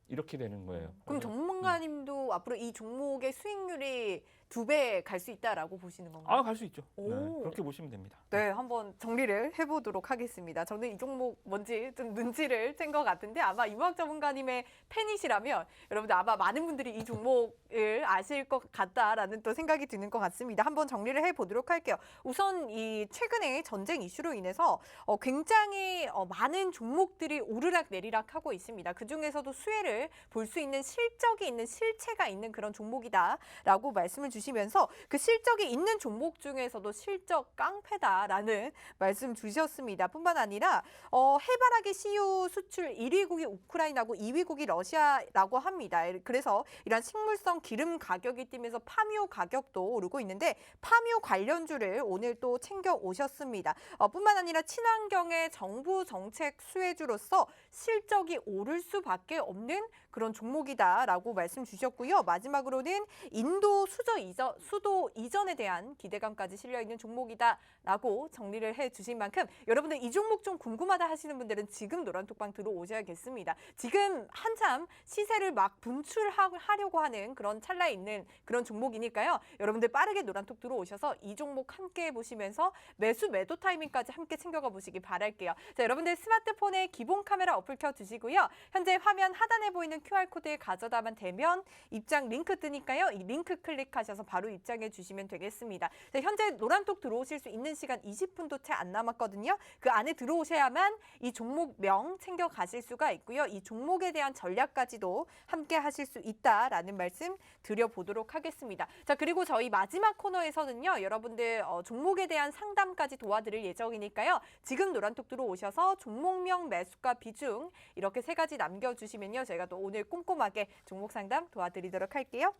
이렇게 되는 거예요. 그럼 전문가님도 앞으로 이 종목의 수익률이 2배 갈 수 있다라고 보시는 건가요? 갈 수 있죠. 네, 오. 그렇게 보시면 됩니다. 네, 한번 정리를 해보도록 하겠습니다. 저는 이 종목 뭔지 좀 눈치를 챈 것 같은데 아마 이무학 전문가님의 팬이시라면 여러분들 아마 많은 분들이 이 종목을 아실 것 같다라는 또 생각이 드는 것 같습니다. 한번 정리를 해보도록 할게요. 우선 이 최근에 전쟁 이슈로 인해서 굉장히 많은 종목들이 오르락 내리락 하고 있습니다. 그중에서도 수혜를 볼 수 있는 실적이 있는 실체가 있는 그런 종목이다라고 말씀을 주시면서 그 실적이 있는 종목 중에서도 실적 깡패다라는 말씀 주셨습니다. 뿐만 아니라 해바라기 CU 수출 1위국이 우크라이나고 2위국이 러시아라고 합니다. 그래서 이런 식물성 기름 가격이 뛰면서 파묘 가격도 오르고 있는데 파묘 관련주를 오늘 또 챙겨 오셨습니다. 뿐만 아니라 친환경의 정부 정책 수혜주로서 실적이 오를 수밖에 없는 그런 종목이다라고 말씀 주셨고요. 마지막으로는 인도 수도 이전에 대한 기대감까지 실려 있는 종목이다라고 정리를 해주신 만큼 여러분들 이 종목 좀 궁금하다 하시는 분들은 지금 노란톡방 들어오셔야겠습니다. 지금 한참 시세를 막 분출하려고 하는 그런 찰나에 있는 그런 종목이니까요. 여러분들 빠르게 노란톡 들어오셔서 이 종목 함께 보시면서 매도 타이밍까지 함께 챙겨가 보시기 바랄게요. 자, 여러분들 스마트폰에 기본 카메라 어플 켜주시고요. 현재 화면 하단에 보이는 QR코드에 가져다만 되면 입장 링크 뜨니까요. 이 링크 클릭하셔서 바로 입장해 주시면 되겠습니다. 자, 현재 노란톡 들어오실 수 있는 시간 20분도 채 안 남았거든요. 그 안에 들어오셔야만 이 종목명 챙겨 가실 수가 있고요. 이 종목에 대한 전략까지도 함께 하실 수 있다라는 말씀 드려보도록 하겠습니다. 자, 그리고 저희 마지막 코너에서는요. 여러분들 종목에 대한 상담까지 도와드릴 예정이니까요. 지금 노란톡 들어오셔서 종목명, 매수가, 비중 이렇게 3가지 남겨주시면요. 저희가 또 오늘 꼼꼼하게 종목 상담 도와드리도록 할게요.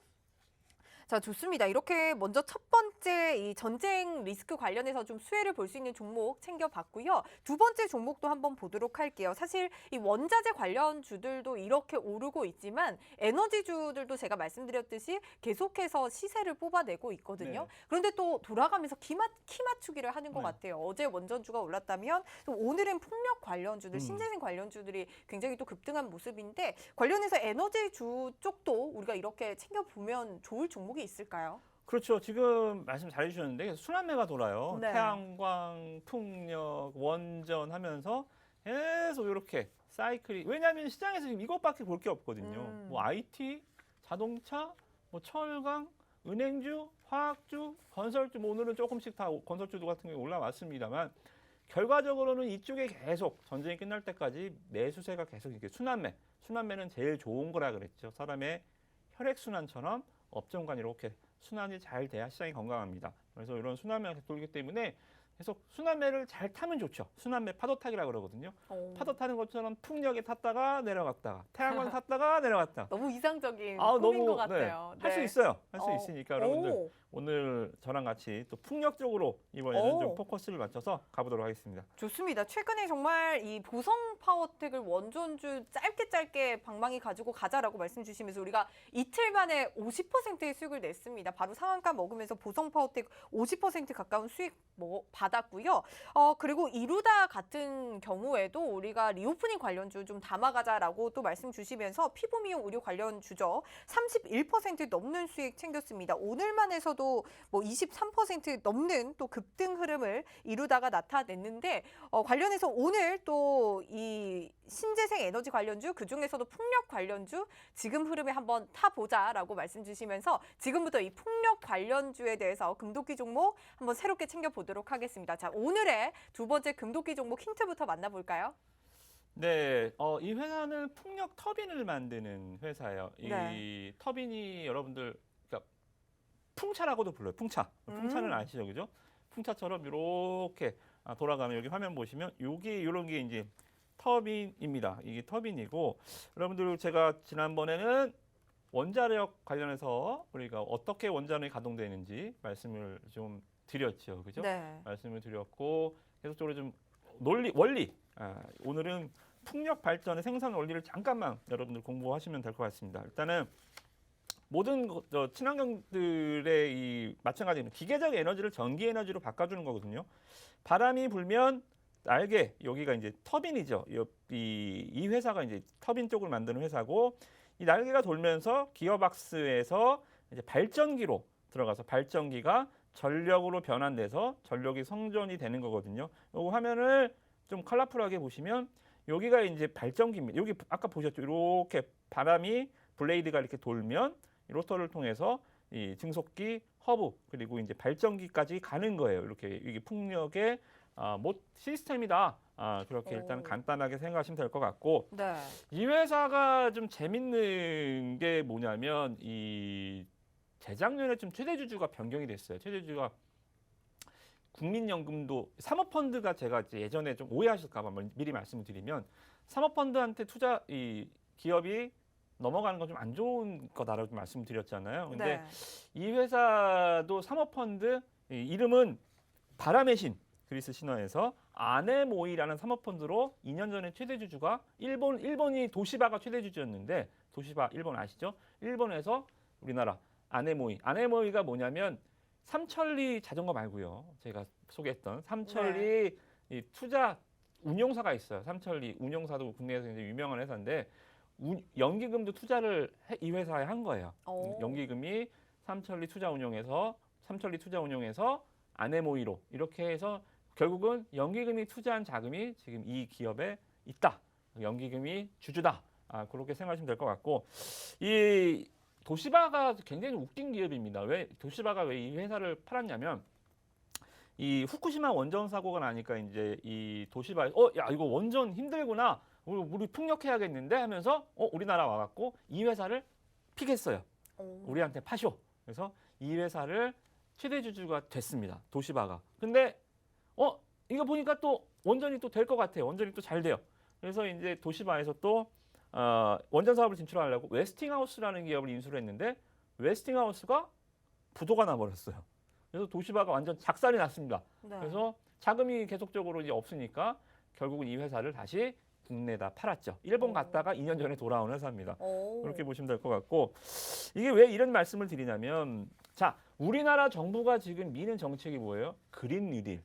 자, 좋습니다. 이렇게 먼저 첫 번째 이 전쟁 리스크 관련해서 좀 수혜를 볼 수 있는 종목 챙겨봤고요. 두 번째 종목도 한번 보도록 할게요. 사실 이 원자재 관련 주들도 이렇게 오르고 있지만 에너지주들도 제가 말씀드렸듯이 계속해서 시세를 뽑아내고 있거든요. 네. 그런데 또 돌아가면서 키 맞추기를 하는 것 네. 같아요. 어제 원전주가 올랐다면 또 오늘은 풍력 관련주들, 신재생 관련주들이 굉장히 또 급등한 모습인데 관련해서 에너지주 쪽도 우리가 이렇게 챙겨보면 좋을 종목이 있을까요? 그렇죠. 지금 말씀 잘해주셨는데 순환매가 돌아요. 네. 태양광, 풍력, 원전 하면서 계속 이렇게 사이클이 왜냐하면 시장에서 지금 이것밖에 볼 게 없거든요. 뭐 IT, 자동차, 뭐 철강, 은행주, 화학주, 건설주 뭐 오늘은 조금씩 다 건설주도 같은 게 올라왔습니다만 결과적으로는 이쪽에 계속 전쟁이 끝날 때까지 매수세가 계속 이렇게 순환매는 제일 좋은 거라 그랬죠. 사람의 혈액순환처럼 업종간 이렇게 순환이 잘 돼야 시장이 건강합니다. 그래서 이런 순환매가 돌기 때문에 계속 순환매를 잘 타면 좋죠. 순환매 파도 타기라 그러거든요. 파도 타는 것처럼 풍력에 탔다가 내려갔다가 태양광 탔다가 내려갔다. 너무 이상적인 꿈인 것 같아요. 할 수 네. 있어요. 할 수 있으니까 여러분들 오. 오늘 저랑 같이 또 풍력 쪽으로 이번에는 오. 좀 포커스를 맞춰서 가보도록 하겠습니다. 좋습니다. 최근에 정말 이 보성 파워텍을 원전주 짧게 방망이 가지고 가자라고 말씀 주시면서 우리가 이틀 만에 50%의 수익을 냈습니다. 바로 상한가 먹으면서 보성 파워텍 50% 가까운 수익 받았고요. 그리고 이루다 같은 경우에도 우리가 리오프닝 관련주 좀 담아가자라고 또 말씀 주시면서 피부 미용 의료 관련주죠. 31% 넘는 수익 챙겼습니다. 오늘만 해서도 뭐 23% 넘는 또 급등 흐름을 이루다가 나타냈는데 관련해서 오늘 또 이 신재생 에너지 관련주 그중에서도 풍력 관련주 지금 흐름에 한번 타보자라고 말씀 주시면서 지금부터 이 풍력 관련주에 대해서 금도끼 종목 한번 새롭게 챙겨보도록 하겠습니다. 자, 오늘의 두 번째 금도끼 종목 힌트부터 만나볼까요? 네, 이 회사는 풍력 터빈을 만드는 회사예요. 네. 이 터빈이 여러분들 그러니까 풍차라고도 불러요. 풍차는 아시죠, 그죠? 풍차처럼 이렇게 돌아가면 여기 화면 보시면 여기 이런 게 이제 터빈입니다. 이게 터빈이고 여러분들 제가 지난번에는 원자력 관련해서 우리가 어떻게 원전이 가동되는지 말씀을 좀 드렸죠, 그죠? 네. 말씀을 드렸고 계속적으로 좀 원리. 오늘은 풍력 발전의 생산 원리를 잠깐만 여러분들 공부하시면 될 것 같습니다. 일단은 모든 친환경들의 이 마찬가지로 기계적 에너지를 전기 에너지로 바꿔주는 거거든요. 바람이 불면 날개 여기가 이제 터빈이죠. 이 회사가 이제 터빈 쪽을 만드는 회사고 이 날개가 돌면서 기어박스에서 이제 발전기로 들어가서 발전기가 전력으로 변환돼서 전력이 성전이 되는 거거든요. 이 화면을 좀 컬러풀하게 보시면 여기가 이제 발전기입니다. 여기 아까 보셨죠? 이렇게 바람이 블레이드가 이렇게 돌면 로터를 통해서 이 증속기, 허브 그리고 이제 발전기까지 가는 거예요. 이렇게 이게 풍력의 시스템이다. 그렇게 일단 간단하게 생각하시면 될 것 같고 네. 이 회사가 좀 재밌는 게 뭐냐면 이 재작년에 좀 최대 주주가 변경이 됐어요. 최대 주주가 국민연금도 사모펀드가 제가 이제 예전에 좀 오해하실까 봐 미리 말씀을 드리면 사모펀드한테 투자 이 기업이 넘어가는 건 좀 안 좋은 거다라고 좀 말씀드렸잖아요. 근데 네. 이 회사도 사모펀드 이름은 바람의 신 그리스 신화에서 아네모이라는 사모펀드로 2년 전에 최대 주주가 일본이 도시바가 최대 주주였는데 도시바 일본 아시죠? 일본에서 우리나라 아네모이가 뭐냐면 삼천리 자전거 말고요. 제가 소개했던 삼천리 이 투자 운용사가 있어요. 삼천리 운용사도 국내에서 굉장히 유명한 회사인데 연기금도 투자를 이 회사에 한 거예요. 연기금이 삼천리 투자 운용에서 아네모이로 이렇게 해서 결국은 연기금이 투자한 자금이 지금 이 기업에 있다. 연기금이 주주다. 그렇게 생각하시면 될 것 같고 이 도시바가 굉장히 웃긴 기업입니다. 왜 도시바가 왜 이 회사를 팔았냐면 이 후쿠시마 원전 사고가 나니까 이제 이 도시바 야 이거 원전 힘들구나. 우리 풍력해야겠는데 하면서 우리나라 와갖고 이 회사를 픽했어요. 우리한테 파쇼. 그래서 이 회사를 최대 주주가 됐습니다. 도시바가. 근데 이거 보니까 또 원전이 또 될 것 같아요. 원전이 또 잘 돼요. 그래서 이제 도시바에서 또 원전 사업을 진출하려고 웨스팅하우스라는 기업을 인수를 했는데 웨스팅하우스가 부도가 나버렸어요. 그래서 도시바가 완전 작살이 났습니다. 네. 그래서 자금이 계속적으로 이제 없으니까 결국은 이 회사를 다시 국내에다 팔았죠. 일본 갔다가 2년 전에 돌아온 회사입니다. 그렇게 보시면 될 것 같고 이게 왜 이런 말씀을 드리냐면 자 우리나라 정부가 지금 미는 정책이 뭐예요? 그린 뉴딜.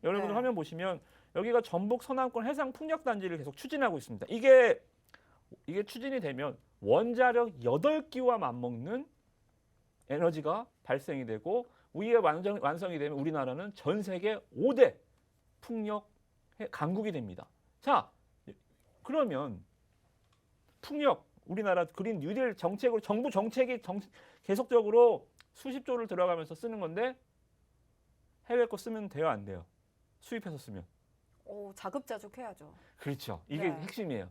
여러분들 화면 보시면 여기가 전북 서남권 해상 풍력 단지를 계속 추진하고 있습니다. 이게 추진이 되면 원자력 8기와 맞먹는 에너지가 발생이 되고 이게 완성이 되면 우리나라는 전 세계 5대 풍력 강국이 됩니다. 자, 그러면 풍력 우리나라 그린 뉴딜 정책으로 정부 정책이 계속적으로 수십조를 들어가면서 쓰는 건데 해외 거 쓰면 돼요, 안 돼요? 수입해서 쓰면. 자급자족해야죠. 그렇죠. 이게 네. 핵심이에요.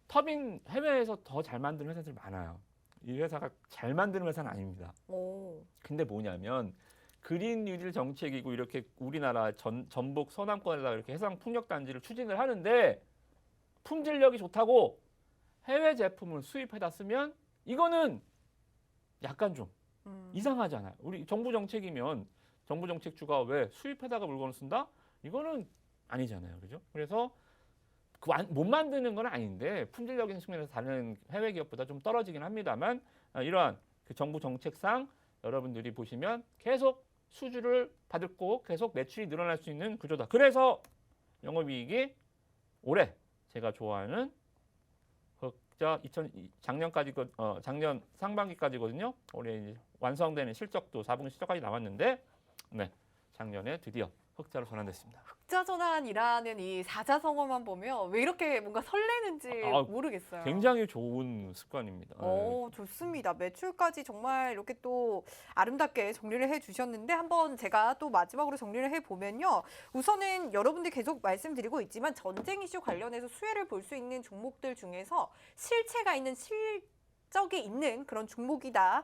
터빈 해외에서 더 잘 만드는 회사들 많아요. 이 회사가 잘 만드는 회사는 아닙니다. 근데 뭐냐면 그린 뉴딜 정책이고 이렇게 우리나라 전북 서남권에다가 이렇게 해상 풍력 단지를 추진을 하는데 품질력이 좋다고 해외 제품을 수입해다 쓰면 이거는 약간 좀 이상하잖아요. 우리 정부 정책이면 정부 정책주가 왜 수입해다가 물건을 쓴다? 이거는 아니잖아요. 그죠? 그래서 못 만드는 건 아닌데 품질적인 측면에서 다른 해외 기업보다 좀 떨어지긴 합니다만 이러한 그 정부 정책상 여러분들이 보시면 계속 수주를 받고 계속 매출이 늘어날 수 있는 구조다. 그래서 영업이익이 올해 제가 좋아하는 흑자 작년 상반기까지거든요. 올해 이제 완성되는 실적도 4분기 실적까지 나왔는데 작년에 드디어 흑자로 전환됐습니다. 흑자 전환이라는 이 사자성어만 보면 왜 이렇게 뭔가 설레는지 모르겠어요. 굉장히 좋은 습관입니다. 좋습니다. 매출까지 정말 이렇게 또 아름답게 정리를 해주셨는데 한번 제가 또 마지막으로 정리를 해보면요. 우선은 여러분들 계속 말씀드리고 있지만 전쟁 이슈 관련해서 수혜를 볼 수 있는 종목들 중에서 실체가 있는 적이 있는 그런 종목이다.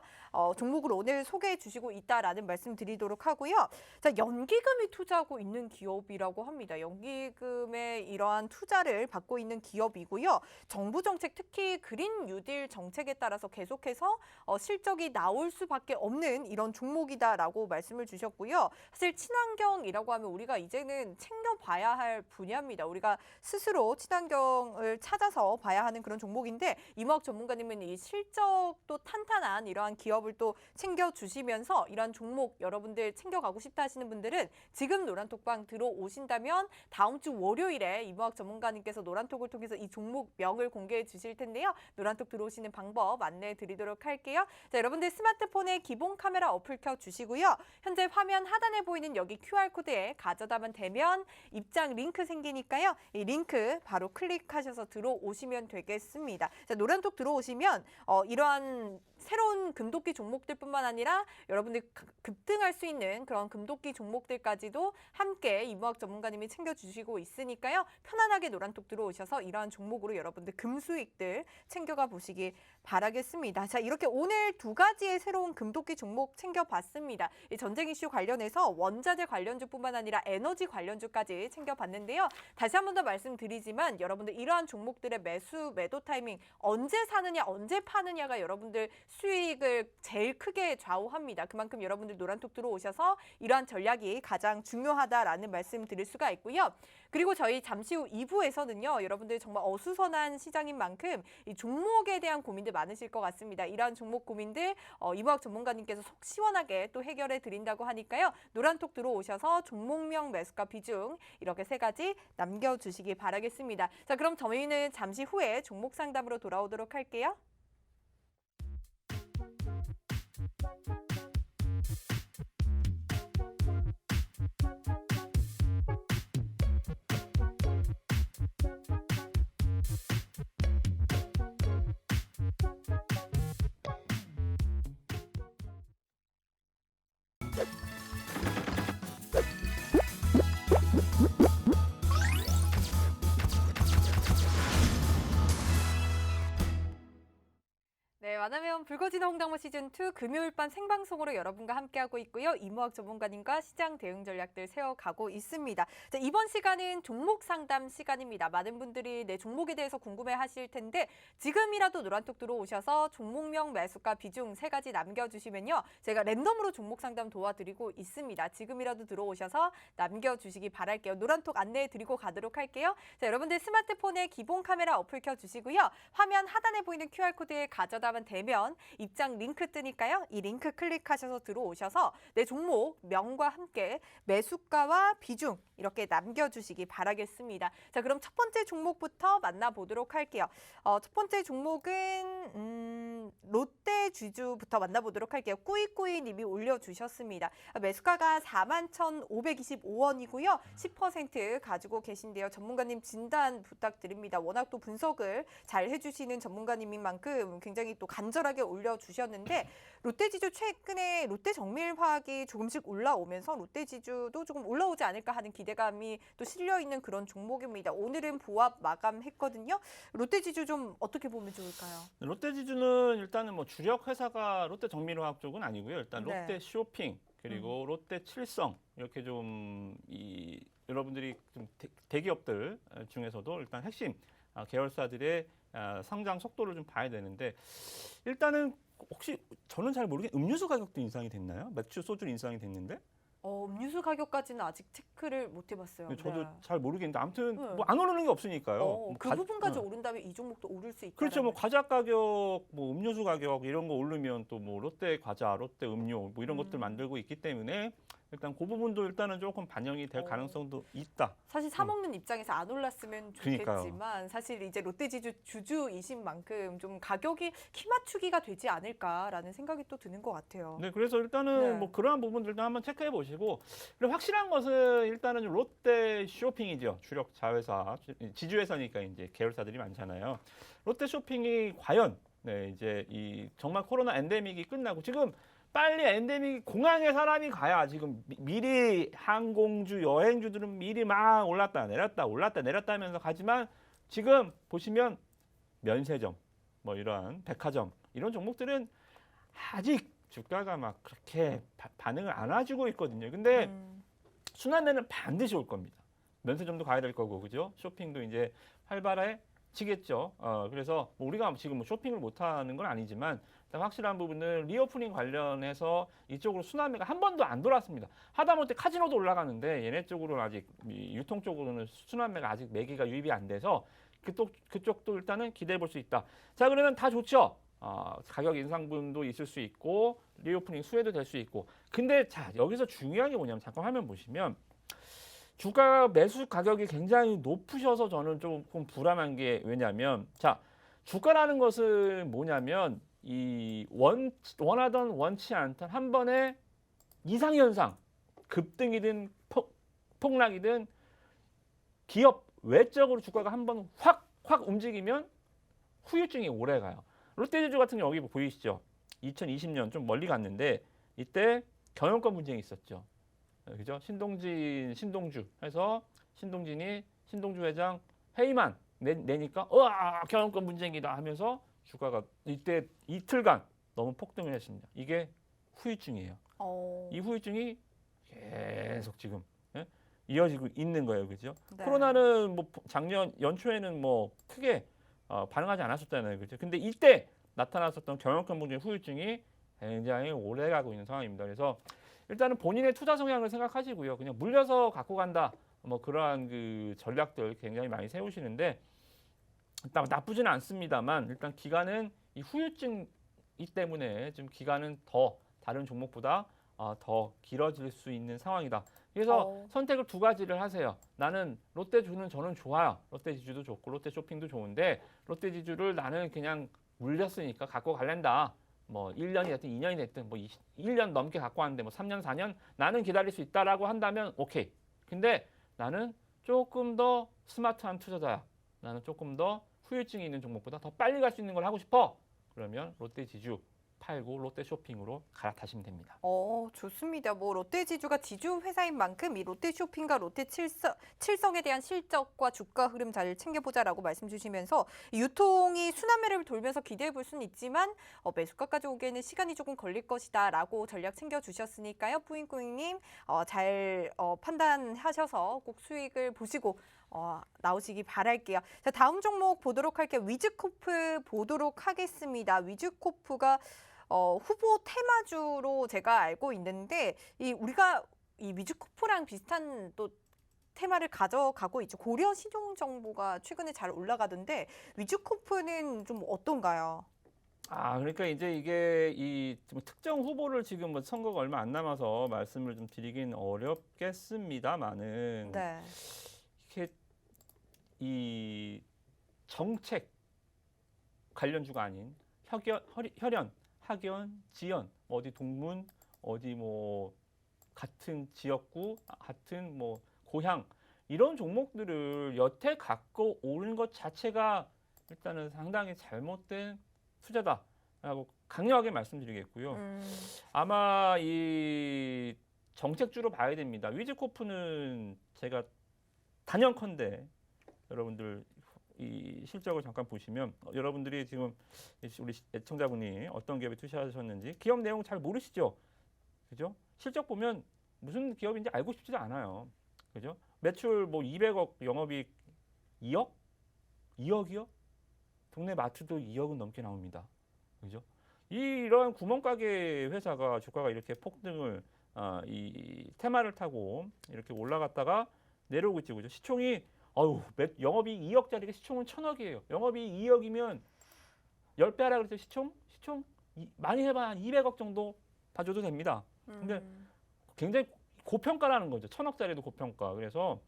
종목을 오늘 소개해 주시고 있다라는 말씀 드리도록 하고요. 자, 연기금이 투자하고 있는 기업이라고 합니다. 연기금의 이러한 투자를 받고 있는 기업이고요. 정부 정책, 특히 그린 뉴딜 정책에 따라서 계속해서 실적이 나올 수밖에 없는 이런 종목이다라고 말씀을 주셨고요. 사실 친환경이라고 하면 우리가 이제는 챙겨봐야 할 분야입니다. 우리가 스스로 친환경을 찾아서 봐야 하는 그런 종목인데 이모학 전문가님은 이 실적도 탄탄한 이러한 기업을 또 챙겨주시면서 이러한 종목 여러분들 챙겨가고 싶다 하시는 분들은 지금 노란톡방 들어오신다면 다음 주 월요일에 이모학 전문가님께서 노란톡을 통해서 이 종목명을 공개해 주실 텐데요. 노란톡 들어오시는 방법 안내해 드리도록 할게요. 자, 여러분들 스마트폰에 기본 카메라 어플 켜주시고요. 현재 화면 하단에 보이는 여기 QR코드에 가져다만 되면 입장 링크 생기니까요. 이 링크 바로 클릭하셔서 들어오시면 되겠습니다. 자, 노란톡 들어오시면 이러한 새로운 금도끼 종목들뿐만 아니라 여러분들 급등할 수 있는 그런 금도끼 종목들까지도 함께 이모학 전문가님이 챙겨주시고 있으니까요. 편안하게 노란톡 들어오셔서 이러한 종목으로 여러분들 금수익들 챙겨가 보시기 바라겠습니다. 자, 이렇게 오늘 두 가지의 새로운 금도끼 종목 챙겨봤습니다. 이 전쟁 이슈 관련해서 원자재 관련주뿐만 아니라 에너지 관련주까지 챙겨봤는데요. 다시 한 번 더 말씀드리지만 여러분들 이러한 종목들의 매도 타이밍 언제 사느냐 언제 파느냐가 여러분들 수익을 제일 크게 좌우합니다. 그만큼 여러분들 노란톡 들어오셔서 이러한 전략이 가장 중요하다라는 말씀 드릴 수가 있고요. 그리고 저희 잠시 후 2부에서는요. 여러분들 정말 어수선한 시장인 만큼 이 종목에 대한 고민들 많으실 것 같습니다. 이러한 종목 고민들 이모학 전문가님께서 속 시원하게 또 해결해 드린다고 하니까요. 노란톡 들어오셔서 종목명 매수가 비중 이렇게 세 가지 남겨주시기 바라겠습니다. 자, 그럼 저희는 잠시 후에 종목 상담으로 돌아오도록 할게요. 네, 만화면 불거지는 홍당무 시즌2 금요일 밤 생방송으로 여러분과 함께하고 있고요. 이모학 전문가님과 시장 대응 전략들 세워가고 있습니다. 자, 이번 시간은 종목 상담 시간입니다. 많은 분들이 내 종목에 대해서 궁금해하실 텐데 지금이라도 노란톡 들어오셔서 종목명 매수가 비중 세 가지 남겨주시면요. 제가 랜덤으로 종목 상담 도와드리고 있습니다. 지금이라도 들어오셔서 남겨주시기 바랄게요. 노란톡 안내해드리고 가도록 할게요. 자, 여러분들 스마트폰에 기본 카메라 어플 켜주시고요. 화면 하단에 보이는 QR코드에 가져다만 되면 입장 링크 뜨니까요. 이 링크 클릭하셔서 들어오셔서 내 종목 명과 함께 매수가와 비중 이렇게 남겨주시기 바라겠습니다. 자, 그럼 첫 번째 종목부터 만나보도록 할게요. 첫 번째 종목은 롯데지주부터 만나보도록 할게요. 꾸이꾸이 님이 올려주셨습니다. 매수가가 41,525원이고요. 10% 가지고 계신데요. 전문가님 진단 부탁드립니다. 워낙 또 분석을 잘 해주시는 전문가님인 만큼 굉장히 또 간절하게 올려주셨는데 롯데지주 최근에 롯데정밀화학이 조금씩 올라오면서 롯데지주도 조금 올라오지 않을까 하는 기대감이 또 실려있는 그런 종목입니다. 오늘은 보합 마감했거든요. 롯데지주 좀 어떻게 보면 좋을까요? 롯데지주는 일단은 뭐 주력 회사가 롯데정밀화학 쪽은 아니고요. 일단 네. 롯데쇼핑 그리고 롯데칠성 이렇게 좀 여러분들이 좀 대기업들 중에서도 일단 핵심 계열사들의 성장 속도를 좀 봐야 되는데 일단은 혹시 저는 잘 모르겠는데 음료수 가격도 인상이 됐나요? 맥주, 소주 인상이 됐는데? 음료수 가격까지는 아직 체크를 못 해봤어요. 저도 네. 잘 모르겠는데 아무튼 네. 뭐 안 오르는 게 없으니까요. 뭐 그 부분까지 오른다면 이 종목도 오를 수 있다. 그렇죠. 뭐 과자 가격, 뭐 음료수 가격 이런 거 오르면 또 뭐 롯데 과자, 롯데 음료 뭐 이런 것들 만들고 있기 때문에 일단 그 부분도 일단은 조금 반영이 될 가능성도 있다. 사실 사 먹는 입장에서 안 올랐으면 그러니까요. 좋겠지만 사실 이제 롯데지주 주주이신 만큼 좀 가격이 키 맞추기가 되지 않을까라는 생각이 또 드는 것 같아요. 네, 그래서 일단은 네. 뭐 그러한 부분들도 한번 체크해 보시고 그리고 확실한 것은 일단은 롯데 쇼핑이죠. 주력 자회사, 지주회사니까 이제 계열사들이 많잖아요. 롯데 쇼핑이 과연 이제 이 정말 코로나 엔데믹이 끝나고 지금 빨리 엔데믹 공항에 사람이 가야 지금 미리 항공주 여행주들은 미리 막 올랐다 내렸다 올랐다 내렸다 하면서 가지만 지금 보시면 면세점 뭐 이러한 백화점 이런 종목들은 아직 주가가 막 그렇게 반응을 안 해주고 있거든요. 근데 순환매는 반드시 올 겁니다. 면세점도 가야 될 거고 그죠? 쇼핑도 이제 활발해지겠죠. 그래서 뭐 우리가 지금 뭐 쇼핑을 못 하는 건 아니지만 확실한 부분은 리오프닝 관련해서 이쪽으로 순환매가 한 번도 안 돌았습니다. 하다못해 카지노도 올라가는데 얘네 쪽으로는 아직 유통 쪽으로는 순환매가 아직 매기가 유입이 안 돼서 그쪽도 일단은 기대해 볼 수 있다. 자, 그러면 다 좋죠. 가격 인상분도 있을 수 있고 리오프닝 수혜도 될 수 있고. 근데 자 여기서 중요한 게 뭐냐면 잠깐 화면 보시면 주가 매수 가격이 굉장히 높으셔서 저는 조금 불안한 게 왜냐면 자 주가라는 것은 뭐냐면 이 원하던 원치 않던 한 번의 이상현상 급등이든 폭락이든 기업 외적으로 주가가 한번 확 움직이면 후유증이 오래 가요. 롯데지주 같은 경우 여기 보이시죠? 2020년 좀 멀리 갔는데 이때 경영권 분쟁이 있었죠. 그죠? 신동주 해서 신동주 회장 회의만 내니까 경영권 분쟁이다 하면서 주가가 이때 이틀간 너무 폭등을 했습니다. 이게 후유증이에요. 이 후유증이 계속 지금 이어지고 있는 거예요. 그죠? 네. 코로나는 뭐 작년 연초에는 뭐 크게 반응하지 않았었잖아요. 그죠? 근데 이때 나타났었던 경영권 분쟁 후유증이 굉장히 오래 가고 있는 상황입니다. 그래서 일단은 본인의 투자 성향을 생각하시고요. 그냥 물려서 갖고 간다. 뭐 그러한 그 전략들 굉장히 많이 세우시는데 일단 나쁘지는 않습니다만 일단 기간은 이 후유증이 때문에 좀 기간은 더 다른 종목보다 더 길어질 수 있는 상황이다. 그래서 선택을 두 가지를 하세요. 나는 롯데주는 저는 좋아요. 롯데지주도 좋고 롯데쇼핑도 좋은데 롯데지주를 나는 그냥 물렸으니까 갖고 갈랜다. 뭐 1년이 됐든 2년이 됐든 뭐 1년 넘게 갖고 왔는데 뭐 3년 4년 나는 기다릴 수 있다라고 한다면 오케이. 근데 나는 조금 더 스마트한 투자자야. 나는 조금 더 후유증이 있는 종목보다 더 빨리 갈 수 있는 걸 하고 싶어. 그러면 롯데지주 팔고 롯데쇼핑으로 갈아타시면 됩니다. 좋습니다. 뭐 롯데지주가 지주 회사인 만큼 이 롯데쇼핑과 롯데칠성에 대한 실적과 주가 흐름 잘 챙겨보자라고 말씀 주시면서 유통이 순환매를 돌면서 기대해 볼 수는 있지만 매수가까지 오기에는 시간이 조금 걸릴 것이다라고 전략 챙겨주셨으니까요. 뿌잉꾸잉님 잘 판단하셔서 꼭 수익을 보시고 나오시기 바랄게요. 자, 다음 종목 보도록 할게요. 위즈코프 보도록 하겠습니다. 위즈코프가 후보 테마주로 제가 알고 있는데 우리가 이 위즈코프랑 비슷한 또 테마를 가져가고 있죠. 고려 신용 정보가 최근에 잘 올라가던데 위즈코프는 좀 어떤가요? 그러니까 이제 이게 이 특정 후보를 지금 뭐 선거가 얼마 안 남아서 말씀을 좀 드리긴 어렵겠습니다만은 네. 이렇게 이 정책 관련주가 아닌 혈연, 학연, 지연, 어디 동문, 어디 뭐 같은 지역구, 같은 뭐 고향 이런 종목들을 여태 갖고 오는 것 자체가 일단은 상당히 잘못된 투자다라고 강력하게 말씀드리겠고요. 아마 이 정책주로 봐야 됩니다. 위즈코프는 제가 단연컨대 여러분들 이 실적을 잠깐 보시면 여러분들이 지금 우리 애청자분이 어떤 기업에 투자하셨는지 기업 내용 잘 모르시죠? 그죠? 실적 보면 무슨 기업인지 알고 싶지도 않아요. 그죠? 매출 뭐 200억, 영업이익 2억? 2억이요? 동네 마트도 2억은 넘게 나옵니다. 그죠? 이런 구멍가게 회사가 주가가 이렇게 폭등을 이 테마를 타고 이렇게 올라갔다가 내려오고 있죠. 그죠? 시총이 영업이익 2억짜리가 시총은 1,000억이에요. 영업이익 2억이면 10배 하라 그랬죠. 시총 많이 해봐 한 200억 정도 봐줘도 됩니다. 근데 굉장히 고평가라는 거죠. 1,000억짜리도 고평가. 그래서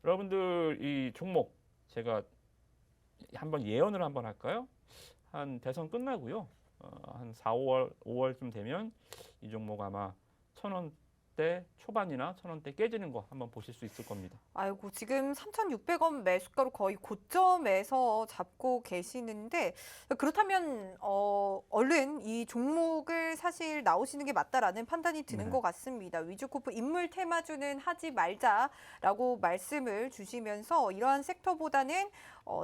여러분들 이 종목 제가 한번 예언을 한번 할까요? 한 대선 끝나고요. 한 4, 5월쯤 되면 이 종목 아마 1,000원대 초반이나 1,000원대 깨지는 거 한번 보실 수 있을 겁니다. 아이고 지금 3,600원 매수가로 거의 고점에서 잡고 계시는데 그렇다면 얼른 이 종목을 사실 나오시는 게 맞다라는 판단이 드는 것 같습니다. 위즈코프 인물 테마주는 하지 말자라고 말씀을 주시면서 이러한 섹터보다는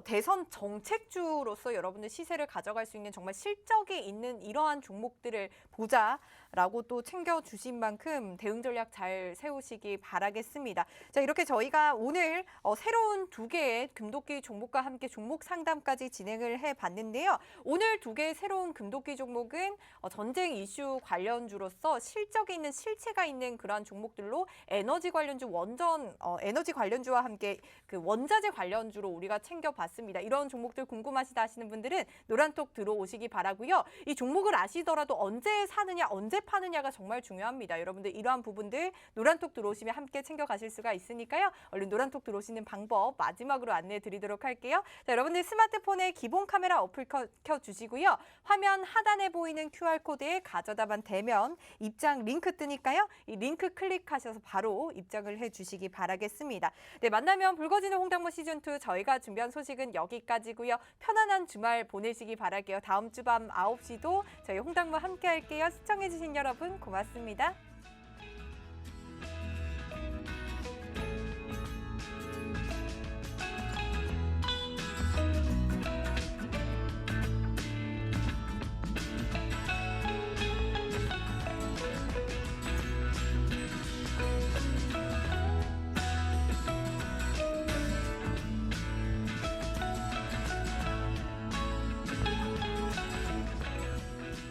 대선 정책주로서 여러분들 시세를 가져갈 수 있는 정말 실적이 있는 이러한 종목들을 보자라고 또 챙겨주신 만큼 대응자 전략 잘 세우시기 바라겠습니다. 자, 이렇게 저희가 오늘 새로운 2개의 금도끼 종목과 함께 종목 상담까지 진행을 해봤는데요. 오늘 2개의 새로운 금도끼 종목은 전쟁 이슈 관련주로서 실적이 있는 실체가 있는 그러한 종목들로 에너지 관련주 에너지 관련주와 함께 그 원자재 관련주로 우리가 챙겨봤습니다. 이런 종목들 궁금하시다 하시는 분들은 노란톡 들어오시기 바라고요. 이 종목을 아시더라도 언제 사느냐, 언제 파느냐가 정말 중요합니다. 여러분들 이러한 부분들 노란톡 들어오시면 함께 챙겨가실 수가 있으니까요. 얼른 노란톡 들어오시는 방법 마지막으로 안내해 드리도록 할게요. 자, 여러분들 스마트폰에 기본 카메라 어플 켜주시고요. 화면 하단에 보이는 QR코드에 가져다만 대면 입장 링크 뜨니까요. 이 링크 클릭하셔서 바로 입장을 해주시기 바라겠습니다. 네, 만나면 붉어지는 홍당무 시즌2 저희가 준비한 소식은 여기까지고요. 편안한 주말 보내시기 바랄게요. 다음 주 밤 9시도 저희 홍당무 함께 할게요. 시청해주신 여러분 고맙습니다.